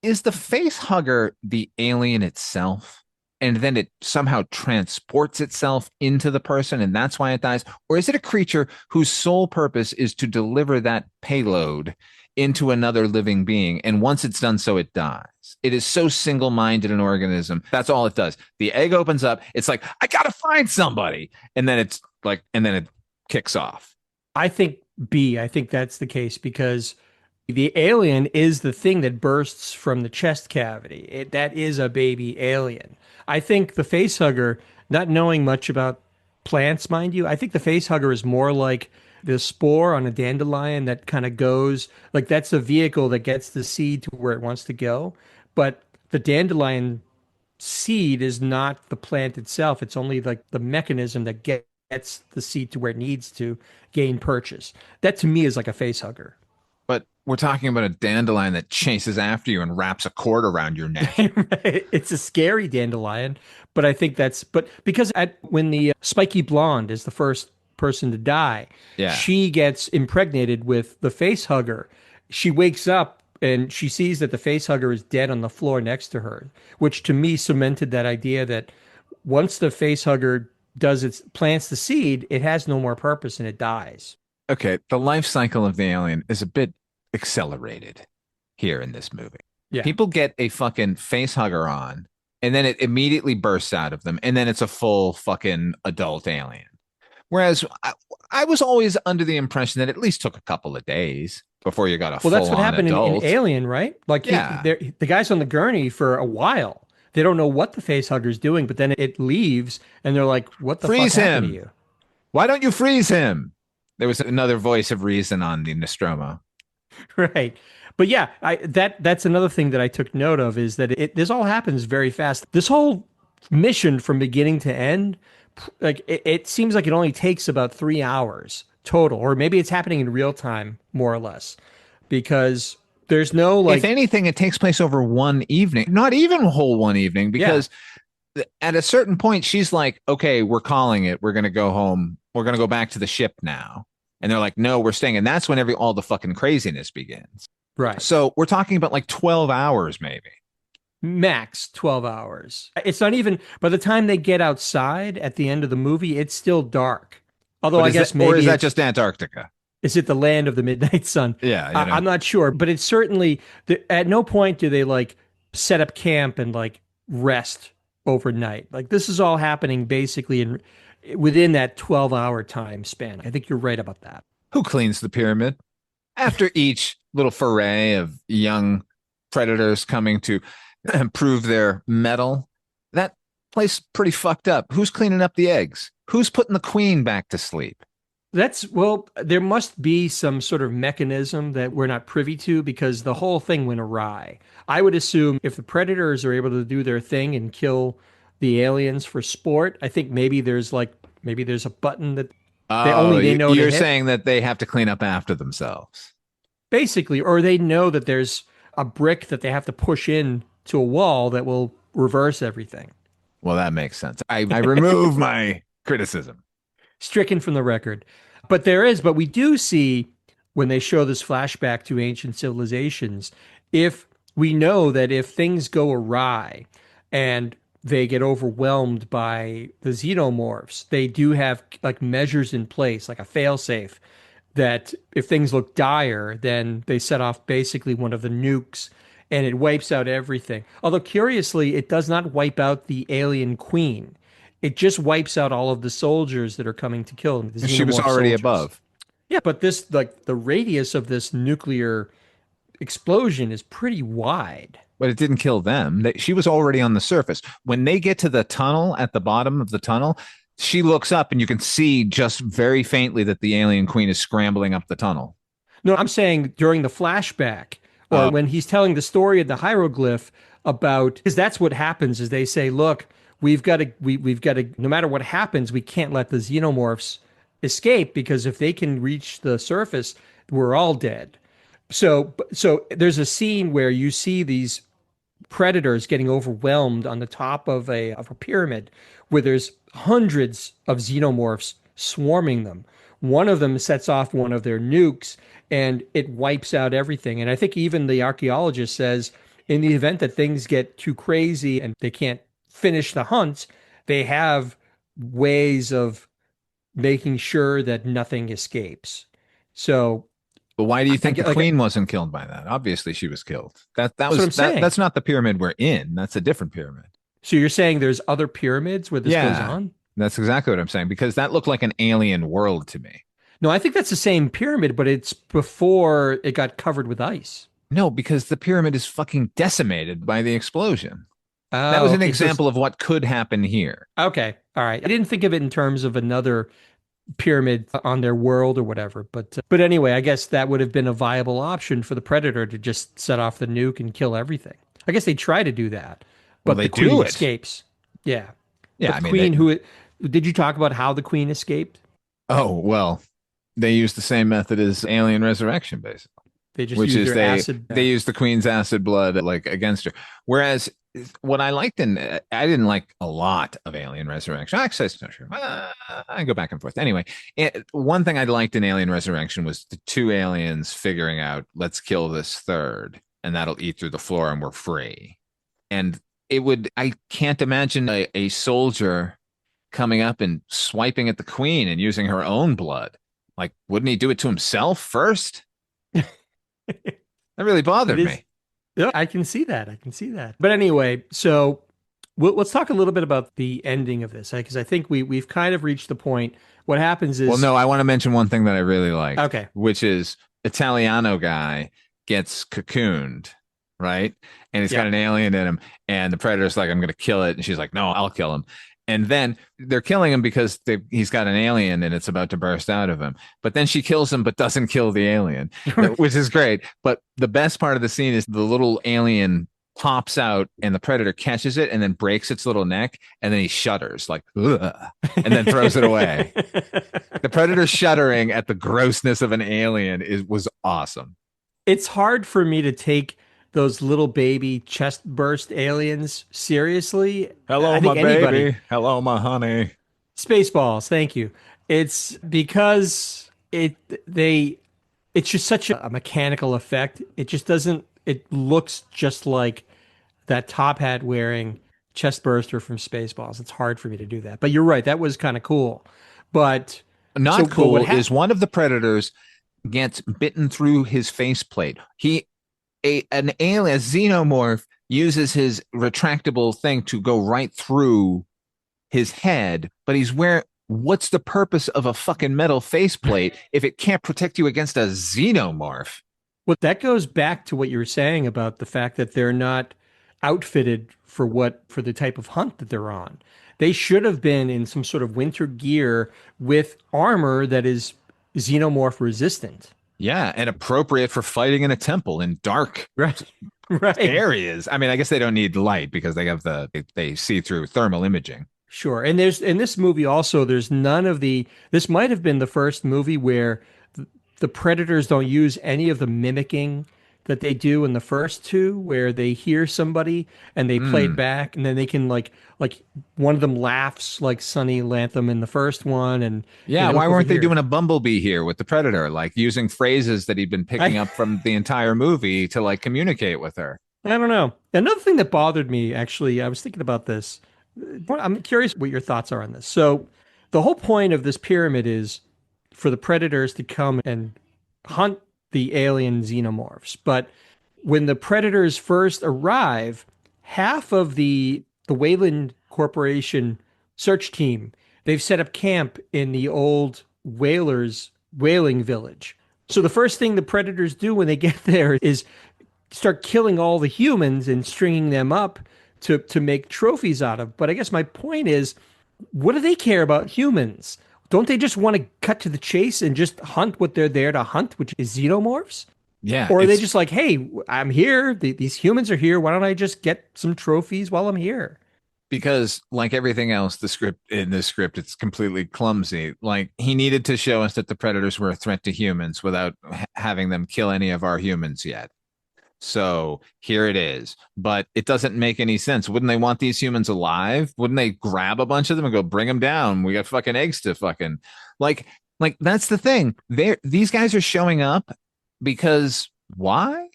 is the face hugger the alien itself? And then it somehow transports itself into the person, and that's why it dies? Or is it a creature whose sole purpose is to deliver that payload into another living being, and once it's done so, it dies? It is so single-minded an organism. That's all it does. The egg opens up. It's like, I gotta find somebody, and then it kicks off. I think that's the case, because the alien is the thing that bursts from the chest cavity. That is a baby alien. I think the facehugger, not knowing much about plants, mind you, I think the facehugger is more like the spore on a dandelion that kind of goes, like that's a vehicle that gets the seed to where it wants to go. But the dandelion seed is not the plant itself. It's only like the mechanism that gets the seed to where it needs to gain purchase. That to me is like a facehugger. But we're talking about a dandelion that chases after you and wraps a cord around your neck. It's a scary dandelion, but I think because when the spiky blonde is the first person to die, she gets impregnated with the face hugger. She wakes up and she sees that the face hugger is dead on the floor next to her, which to me cemented that idea that once the face hugger plants the seed, it has no more purpose and it dies. Okay, the life cycle of the alien is a bit accelerated here in this movie. Yeah. People get a fucking face hugger on, and then it immediately bursts out of them, and then it's a full fucking adult alien. Whereas I was always under the impression that it at least took a couple of days before you got a full-on adult. Well, that's what happened in Alien, right? Like the guy's on the gurney for a while. They don't know what the face hugger's doing, but then it leaves, and they're like, what the fuck happened to you? Why don't you freeze him? There was another voice of reason on the Nostromo. Right. But yeah, that's another thing that I took note of, is that this all happens very fast. This whole mission from beginning to end, like it seems like it only takes about 3 hours total, or maybe it's happening in real time, more or less, because there's no like. If anything, it takes place over one evening, not even a whole one evening, because at a certain point, she's like, okay, we're calling it. We're going to go home. We're going to go back to the ship now. And they're like, no, we're staying. And that's when all the fucking craziness begins. Right. So we're talking about like 12 hours, maybe. Max 12 hours. It's not even, by the time they get outside at the end of the movie, it's still dark. Although I guess maybe. Or is that just Antarctica? Is it the land of the midnight sun? Yeah, I'm not sure, but it's certainly at no point do they like set up camp and like rest overnight. Like this is all happening basically in within that 12-hour time span. I think you're right about that. Who cleans the pyramid? After each little foray of young predators coming to prove their mettle, that place pretty fucked up. Who's cleaning up the eggs? Who's putting the queen back to sleep? Well, there must be some sort of mechanism that we're not privy to because the whole thing went awry. I would assume if the predators are able to do their thing and kill the aliens for sport, I think maybe there's a button that they know to you're hit. saying that they have to clean up after themselves. Basically, or they know that there's a brick that they have to push in to a wall that will reverse everything. Well, that makes sense. I remove my criticism. Stricken from the record. But we do see when they show this flashback to ancient civilizations, if we know that if things go awry and they get overwhelmed by the xenomorphs, they do have like measures in place, like a failsafe, that if things look dire, then they set off basically one of the nukes and it wipes out everything. Although curiously, it does not wipe out the alien queen. It just wipes out all of the soldiers that are coming to kill them. She was already above. Yeah, but this like the radius of this nuclear explosion is pretty wide. But it didn't kill them. She was already on the surface. When they get to the tunnel at the bottom of the tunnel, she looks up and you can see just very faintly that the alien queen is scrambling up the tunnel. No, I'm saying during the flashback or when he's telling the story of the hieroglyph about, because that's what happens is they say, look, we've got to, no matter what happens, we can't let the xenomorphs escape because if they can reach the surface, we're all dead. So there's a scene where you see these predators getting overwhelmed on the top of a pyramid where there's hundreds of xenomorphs swarming them. One of them sets off one of their nukes and it wipes out everything. And I think even the archaeologist says in the event that things get too crazy and they can't finish the hunt, they have ways of making sure that nothing escapes. So but why do you think the queen wasn't killed by that? Obviously she was killed. That's not the pyramid we're in. That's a different pyramid. So you're saying there's other pyramids where this goes on? That's exactly what I'm saying, because that looked like an alien world to me. No, I think that's the same pyramid, but it's before it got covered with ice. No, because the pyramid is fucking decimated by the explosion. That was an example of what could happen here. Okay. All right. I didn't think of it in terms of another pyramid on their world or whatever. But anyway, I guess that would have been a viable option for the Predator to just set off the nuke and kill everything. I guess they try to do that, but the Queen escapes. Yeah. Yeah. The Queen, did you talk about how the Queen escaped? Oh, well, they used the same method as Alien Resurrection, basically. They just used their acid. They used the Queen's acid blood like against her. Whereas what I liked, and I didn't like a lot of Alien Resurrection. Actually, I'm not sure. I go back and forth. Anyway, one thing I liked in Alien Resurrection was the two aliens figuring out, let's kill this third, and that'll eat through the floor, and we're free. And I can't imagine a soldier coming up and swiping at the Queen and using her own blood. Like, wouldn't he do it to himself first? That really bothered me. Yeah, I can see that. But anyway, so let's talk a little bit about the ending of this, because I think we've kind of reached the point. What happens is... Well, no, I want to mention one thing that I really like. Okay. Which is Italiano guy gets cocooned, right? And he's got an alien in him, and the Predator's like, I'm going to kill it. And she's like, no, I'll kill him. And then they're killing him because he's got an alien and it's about to burst out of him. But then she kills him, but doesn't kill the alien, which is great. But the best part of the scene is the little alien pops out and the Predator catches it and then breaks its little neck. And then he shudders like, ugh, and then throws it away. The Predator shuddering at the grossness of an alien was awesome. It's hard for me to take those little baby chest burst aliens seriously. Hello, my baby. Hello, my honey. Spaceballs. Thank you. It's because it's just such a mechanical effect. It just doesn't, it looks just like that top hat wearing chest burster from Spaceballs. It's hard for me to do that, but you're right. That was kind of cool, but not cool is one of the Predators gets bitten through his faceplate. An alien, a xenomorph, uses his retractable thing to go right through his head, but what's the purpose of a fucking metal faceplate if it can't protect you against a xenomorph? Well, that goes back to what you were saying about the fact that they're not outfitted for the type of hunt that they're on. They should have been in some sort of winter gear with armor that is xenomorph resistant. Yeah, and appropriate for fighting in a temple in dark Right. Right. areas. I mean, I guess they don't need light because they see through thermal imaging. Sure. And there's in this movie also, there's none of this might have been the first movie where the predators don't use any of the mimicking that they do in the first two, where they hear somebody and they play it back, and then they can like one of them laughs like Sonny Lantham in the first one, and Yeah, look why over weren't they here. doing a bumblebee here with the predator, like using phrases that he'd been picking up from the entire movie to like communicate with her? I don't know. Another thing that bothered me, actually, I was thinking about this. I'm curious what your thoughts are on this. So, the whole point of this pyramid is for the predators to come and hunt the alien xenomorphs. But when the predators first arrive, half of the Wayland Corporation search team, they've set up camp in the old whalers whaling village. So the first thing the predators do when they get there is start killing all the humans and stringing them up to make trophies out of. But I guess my point is, what do they care about humans? Don't they just want to cut to the chase and just hunt what they're there to hunt, which is xenomorphs? Yeah. Or are they just like, hey, I'm here. These humans are here. Why don't I just get some trophies while I'm here? Because like everything else, the script, it's completely clumsy. Like he needed to show us that the predators were a threat to humans without having them kill any of our humans yet. So here it is, but it doesn't make any sense. Wouldn't they want these humans alive? Wouldn't they grab a bunch of them and go bring them down? We got fucking eggs to fucking like that's the thing. These guys are showing up because why?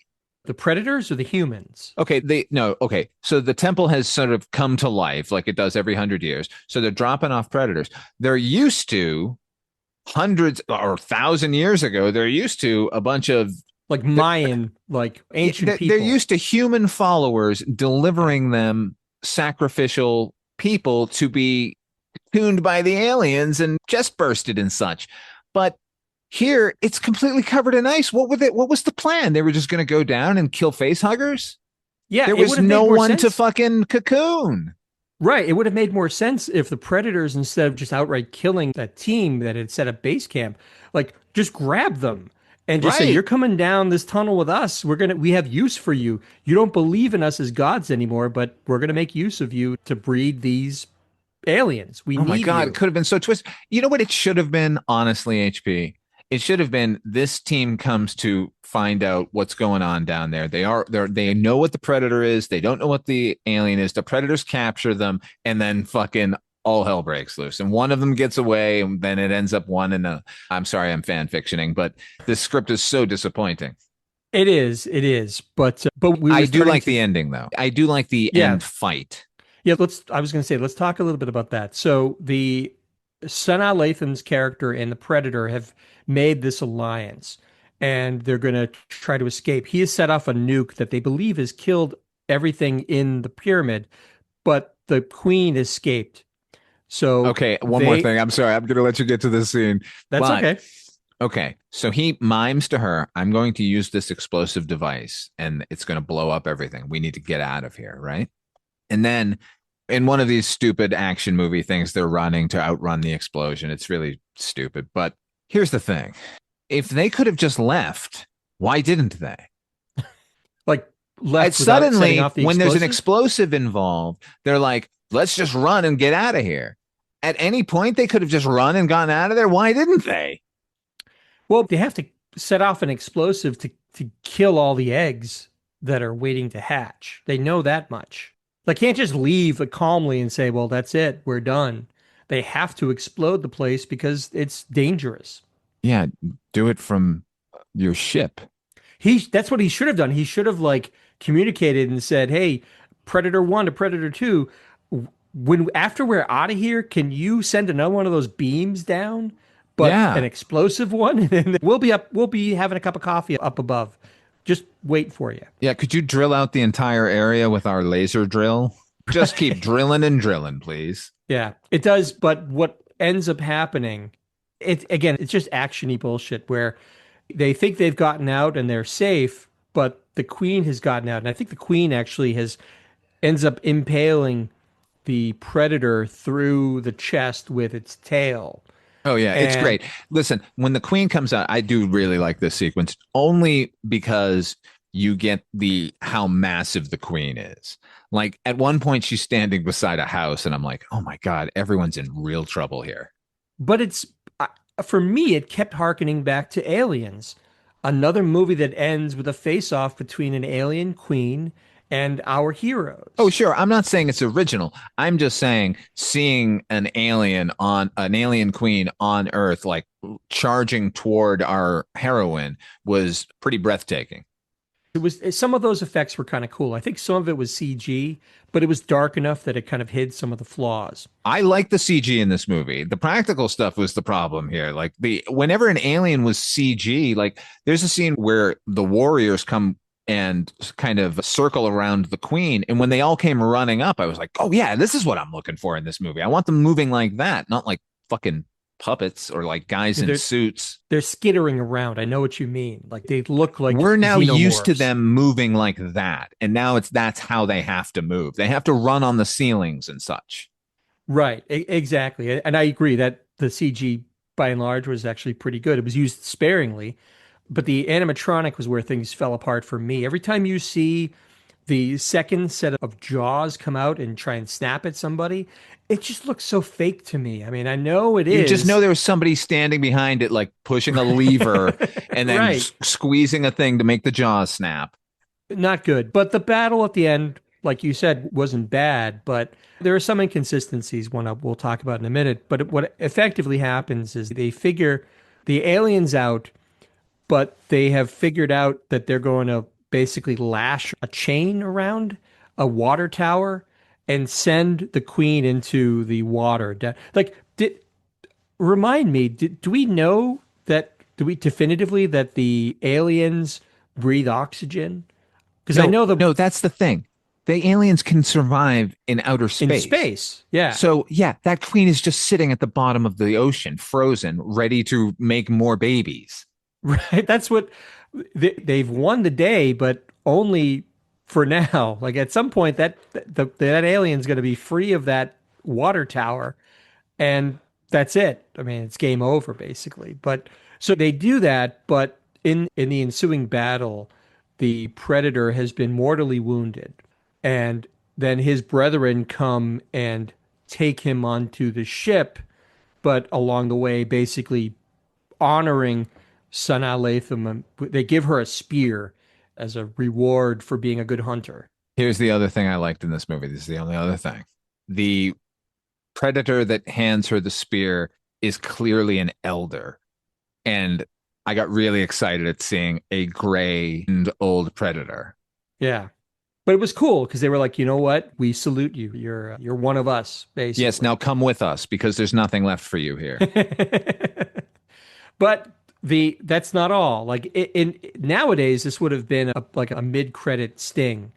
The predators or the humans? Okay, okay. So the temple has sort of come to life like it does every 100 years. So they're dropping off predators. They're used to hundreds or 1,000 years ago. They're used to a bunch of like Mayan, like ancient people. They're used to human followers delivering them sacrificial people to be tuned by the aliens and chest bursted and such. But here it's completely covered in ice. What was the plan? They were just going to go down and kill face huggers? Yeah, there was no one to fucking cocoon. Right. It would have made more sense if the predators, instead of just outright killing that team that had set up base camp, like just grab them and just say, you're coming down this tunnel with us. We have use for you. You don't believe in us as gods anymore, but we're going to make use of you to breed these aliens. We need you. Oh my God, it could have been so twisted. You know what it should have been, honestly, HP? It should have been this team comes to find out what's going on down there. They know what the predator is. They don't know what the alien is. The predators capture them, and then fucking all hell breaks loose. And one of them gets away, and then it ends up one in a. I'm sorry, I'm fan fictioning, but this script is so disappointing. It is. But I do like the ending, though. I do like the end fight. Yeah, I was going to say, let's talk a little bit about that. So the Sanaa Lathan's character and the Predator have made this alliance, and they're going to try to escape. He has set off a nuke that they believe has killed everything in the pyramid, but the queen escaped. So okay, one more thing. I'm sorry. I'm going to let you get to this scene. That's okay. Okay, so he mimes to her, I'm going to use this explosive device, and it's going to blow up everything. We need to get out of here, right? And then in one of these stupid action movie things, they're running to outrun the explosion. It's really stupid. But here's the thing. If they could have just left, why didn't they? Like left suddenly, when there's an explosive involved, they're like, let's just run and get out of here. At any point, they could have just run and gotten out of there. Why didn't they? Well, they have to set off an explosive to kill all the eggs that are waiting to hatch. They know that much. They can't just leave calmly and say, well, that's it. We're done. They have to explode the place because it's dangerous. Yeah, do it from your ship. That's what he should have done. He should have communicated and said, hey, Predator 1 to Predator 2, after we're out of here, can you send another one of those beams down but Yeah. an explosive one. And we'll be having a cup of coffee up above. Just wait for you. Yeah, could you drill out the entire area with our laser drill? Just keep drilling and drilling, please. Yeah, it does. But what ends up happening, it's just actiony bullshit where they think they've gotten out and they're safe, but the queen has gotten out. And I think the queen actually ends up impaling the predator through the chest with its tail. Oh yeah, it's And great. Listen, when the queen comes out, I do really like this sequence only because you get the how massive the queen is. Like at one point she's standing beside a house and I'm like, "Oh my God, everyone's in real trouble here." but for me, it kept harkening back to Aliens, another movie that ends with a face-off between an alien queen and our heroes. Oh, sure. I'm not saying it's original. I'm just saying seeing an alien queen on Earth, like charging toward our heroine, was pretty breathtaking. Some of those effects were kind of cool. I think some of it was CG, but it was dark enough that it kind of hid some of the flaws. I like the CG in this movie. The practical stuff was the problem here. Like whenever an alien was CG, like there's a scene where the warriors come and kind of circle around the queen. And when they all came running up, I was like, oh yeah, this is what I'm looking for in this movie. I want them moving like that, not like fucking puppets or like guys in suits. They're skittering around. I know what you mean. Like they look like we're now xenomorphs. Used to them moving like that. And now that's how they have to move. They have to run on the ceilings and such. Right. Exactly. And I agree that the CG by and large was actually pretty good. It was used sparingly, but the animatronic was where things fell apart for me. Every time you see the second set of jaws come out and try and snap at somebody, it just looks so fake to me. I mean, I know it is. You just know there was somebody standing behind it, like pushing a lever and then right. Squeezing a thing to make the jaws snap. Not good. But the battle at the end, like you said, wasn't bad, but there are some inconsistencies, one we'll talk about in a minute. But what effectively happens is they figure the aliens out, but they have figured out that they're going to basically lash a chain around a water tower and send the queen into the water. Like, remind me, do we know that, do we definitively that the aliens breathe oxygen? Because I know No, that's the thing. The aliens can survive in outer space. In space, yeah. So, yeah, that queen is just sitting at the bottom of the ocean, frozen, ready to make more babies. Right. That's what they've won the day, but only for now. Like at some point that alien's going to be free of that water tower and that's it. I mean, it's game over basically. But so they do that, but in the ensuing battle, the predator has been mortally wounded and then his brethren come and take him onto the ship, but along the way basically honoring Sanaa Lathan. They give her a spear as a reward for being a good hunter. Here's the other thing I liked in this movie. This is the only other thing. The predator that hands her the spear is clearly an elder. And I got really excited at seeing a gray and old predator. Yeah. But it was cool because they were like, you know what? We salute you. You're one of us, basically. Yes, now come with us because there's nothing left for you here. But that's not all. Like in nowadays, this would have been like a mid-credit sting.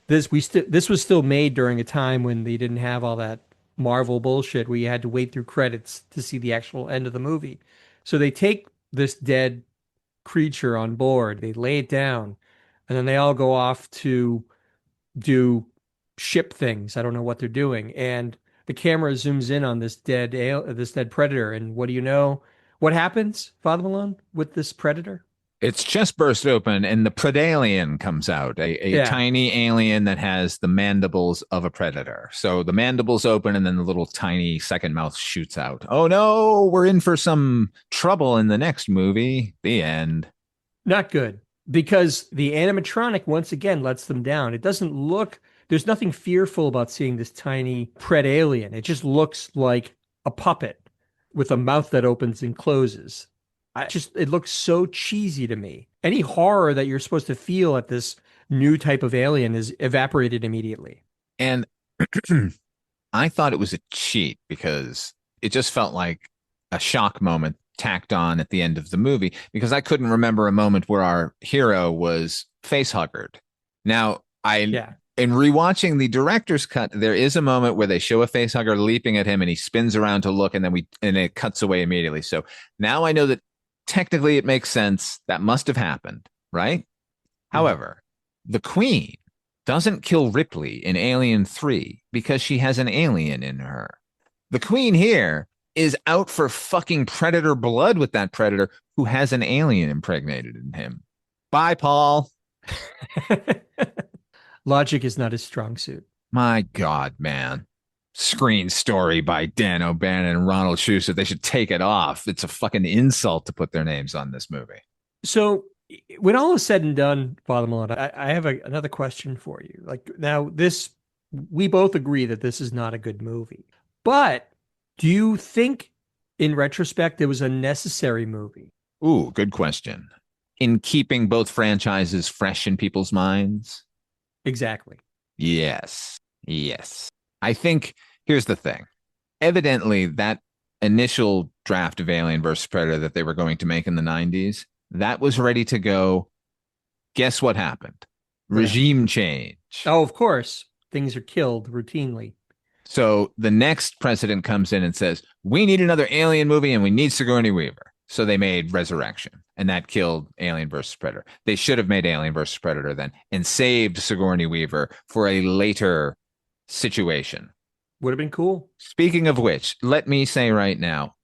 This was still made during a time when they didn't have all that Marvel bullshit where you had to wait through credits to see the actual end of the movie. So they take this dead creature on board, they lay it down, and then they all go off to do ship things. I don't know what they're doing, and the camera zooms in on this dead predator, and what do you know? What happens, Father Malone, with this predator? Its chest bursts open and the predalien comes out, a tiny alien that has the mandibles of a predator. So the mandibles open and then the little tiny second mouth shoots out. Oh no, we're in for some trouble in the next movie. The end. Not good, because the animatronic once again lets them down. It doesn't look, there's nothing fearful about seeing this tiny predalien. It just looks like a puppet with a mouth that opens and closes. It looks so cheesy to me. Any horror that you're supposed to feel at this new type of alien is evaporated immediately. And I thought it was a cheat because it just felt like a shock moment tacked on at the end of the movie, because I couldn't remember a moment where our hero was face huggered. Now, in rewatching the director's cut, there is a moment where they show a face hugger leaping at him and he spins around to look, and then it cuts away immediately. So now I know that technically it makes sense. That must have happened, right? However, the Queen doesn't kill Ripley in Alien 3 because she has an alien in her. The Queen here is out for fucking predator blood with that predator who has an alien impregnated in him. Bye, Paul. Logic is not his strong suit. My God, man. Screen story by Dan O'Bannon and Ronald Schuster. They should take it off. It's a fucking insult to put their names on this movie. So when all is said and done, Father Malone, I have another question for you. Like, now we both agree that this is not a good movie, but do you think in retrospect it was a necessary movie? Ooh, good question. In keeping both franchises fresh in people's minds? Exactly. Yes. I think here's the thing. Evidently, that initial draft of Alien vs. Predator that they were going to make in the 90s, that was ready to go. Guess what happened? Regime change. Oh, of course. Things are killed routinely. So the next president comes in and says, we need another Alien movie and we need Sigourney Weaver. So they made Resurrection, and that killed Alien vs. Predator. They should have made Alien vs. Predator then and saved Sigourney Weaver for a later situation. Would have been cool. Speaking of which, let me say right now,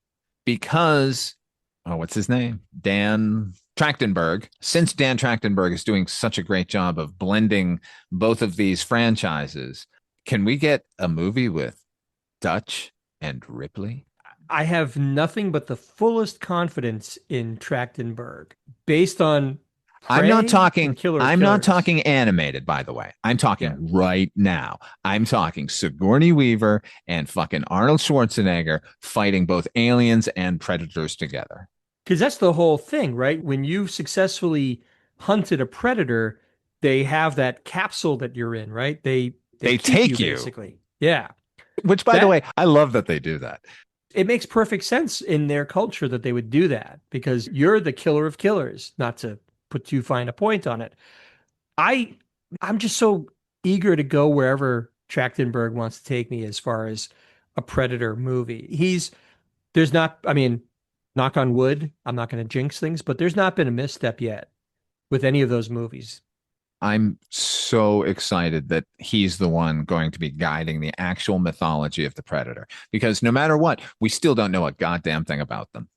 because, what's his name? Dan Trachtenberg. Since Dan Trachtenberg is doing such a great job of blending both of these franchises, can we get a movie with Dutch and Ripley? I have nothing but the fullest confidence in Trachtenberg based on I'm not talking animated, by the way. I'm talking right now. I'm talking Sigourney Weaver and fucking Arnold Schwarzenegger fighting both aliens and predators together. Because that's the whole thing, right? When you successfully hunted a predator, they have that capsule that you're in, right? They take you basically. Yeah. Which, by the way, I love that they do that. It makes perfect sense in their culture that they would do that, because you're the killer of killers, not to put too fine a point on it. I'm just so eager to go wherever Trachtenberg wants to take me as far as a Predator movie. Knock on wood, I'm not going to jinx things, but there's not been a misstep yet with any of those movies. I'm so excited that he's the one going to be guiding the actual mythology of the Predator, because no matter what, we still don't know a goddamn thing about them.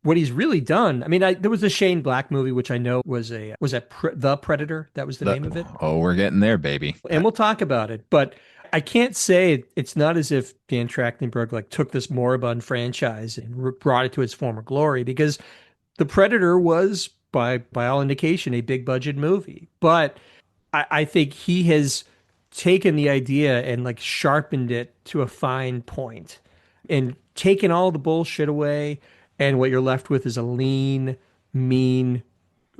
What he's really done, there was a Shane Black movie, which I know was The Predator. That was the name of it. Oh, we're getting there, baby. And we'll talk about it. But I can't say it's not as if Dan Trachtenberg took this moribund franchise and brought it to its former glory, because The Predator was, by all indication, a big budget movie. But I think he has taken the idea and sharpened it to a fine point and taken all the bullshit away. And what you're left with is a lean, mean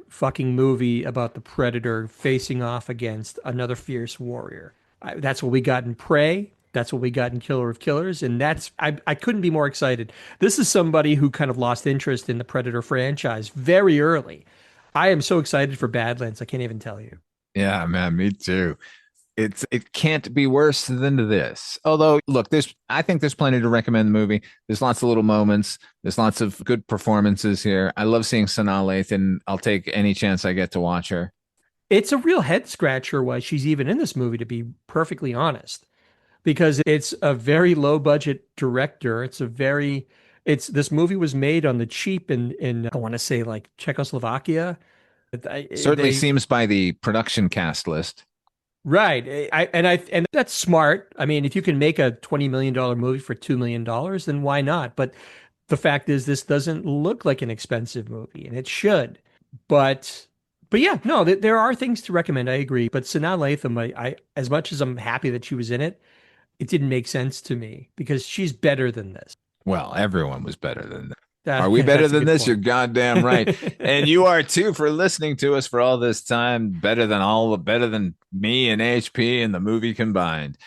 fucking movie about the Predator facing off against another fierce warrior. That's what we got in Prey. That's what we got in Killer of Killers. And I couldn't be more excited. This is somebody who kind of lost interest in the Predator franchise very early. I am so excited for Badlands. I can't even tell you. Yeah, man, me too. It can't be worse than this. Although, look, I think there's plenty to recommend the movie. There's lots of little moments. There's lots of good performances here. I love seeing Sanaa Lathan. I'll take any chance I get to watch her. It's a real head scratcher why she's even in this movie, to be perfectly honest, because it's a very low budget director. This movie was made on the cheap in I want to say Czechoslovakia. Certainly seems by the production cast list. Right. And that's smart. If you can make a $20 million movie for $2 million, then why not? But the fact is, this doesn't look like an expensive movie, and it should. But yeah, no, there are things to recommend. I agree. But Sanaa Lathan, I as much as I'm happy that she was in it, it didn't make sense to me because she's better than this. Well, everyone was better than that. Are we better than this? Point. You're goddamn right. And you are too, for listening to us for all this time. Better than me and HP and the movie combined.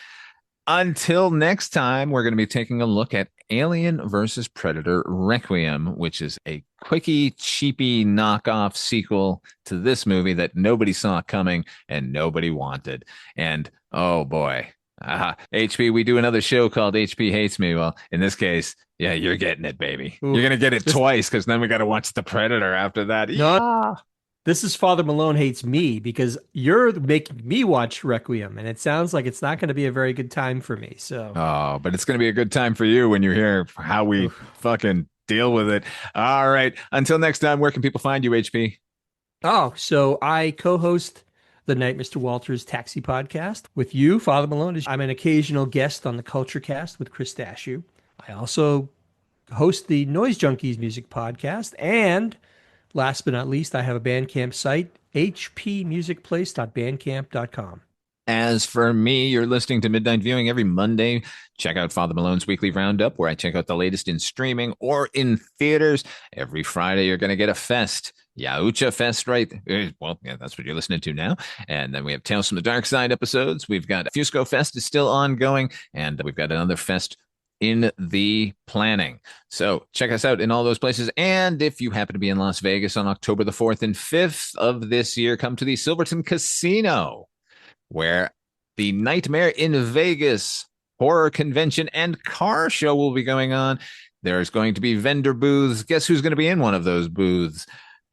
Until next time, we're going to be taking a look at Alien vs. Predator Requiem, which is a quickie, cheapy knockoff sequel to this movie that nobody saw coming and nobody wanted. And oh boy, HP, we do another show called HP Hates Me. Well, in this case, yeah, you're getting it, baby. Ooh, you're going to get it twice because then we got to watch The Predator after that. No. This is Father Malone Hates Me because you're making me watch Requiem, and it sounds like it's not going to be a very good time for me. So, but it's going to be a good time for you when you hear how we fucking deal with it. All right. Until next time, where can people find you, HP? Oh, so I co-host the Night Mr. Walters Taxi podcast with you, Father Malone. I'm an occasional guest on the Culture Cast with Chris Dashew. I also host the Noise Junkies music podcast, and last but not least, I have a Bandcamp site, hpmusicplace.bandcamp.com. As for me, you're listening to Midnight Viewing every Monday. Check out Father Malone's Weekly Roundup, where I check out the latest in streaming or in theaters. Every Friday, you're going to get a fest. Yautja Fest, right? Well, yeah, that's what you're listening to now. And then we have Tales from the Dark Side episodes. We've got Fusco Fest is still ongoing, and we've got another fest in the planning. So check us out in all those places. And if you happen to be in Las Vegas on October the 4th and 5th of this year, come to the Silverton Casino, where the Nightmare in Vegas horror convention and car show will be going on. There's going to be vendor booths. Guess who's going to be in one of those booths?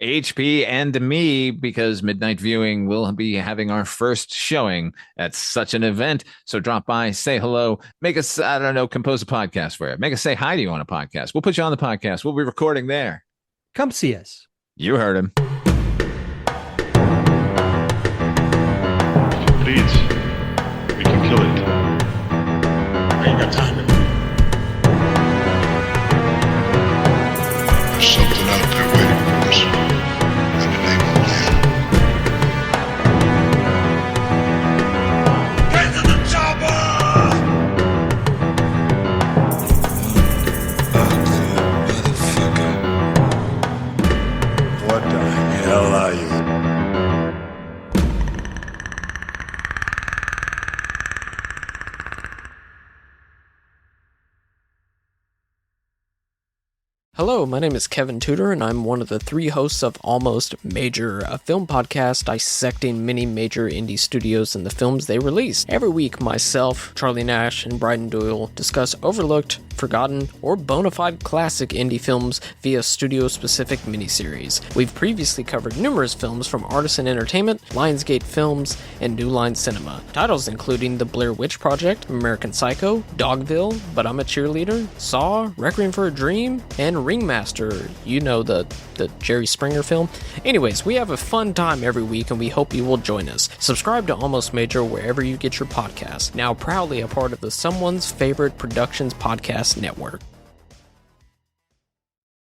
HP and me, because Midnight Viewing will be having our first showing at such an event. So drop by, say hello, make us, I don't know, compose a podcast for it. Make us say hi to you on a podcast. We'll put you on the podcast. We'll be recording there. Come see us. You heard him. If it bleeds, we can kill it. I ain't got time. There's something out there waiting for us. And the name of man. Get to the chopper! Motherfucker. What the hell are you? Hello, my name is Kevin Tudor, and I'm one of the 3 hosts of Almost Major, a film podcast dissecting many major indie studios and the films they release. Every week, myself, Charlie Nash, and Bryden Doyle discuss overlooked, forgotten, or bona fide classic indie films via studio-specific miniseries. We've previously covered numerous films from Artisan Entertainment, Lionsgate Films, and New Line Cinema. Titles including The Blair Witch Project, American Psycho, Dogville, But I'm a Cheerleader, Saw, Requiem for a Dream, and Ringmaster, you know, the Jerry Springer film. Anyways, we have a fun time every week and we hope you will join us. Subscribe to Almost Major wherever you get your podcasts. Now proudly a part of the Someone's Favorite Productions podcast network.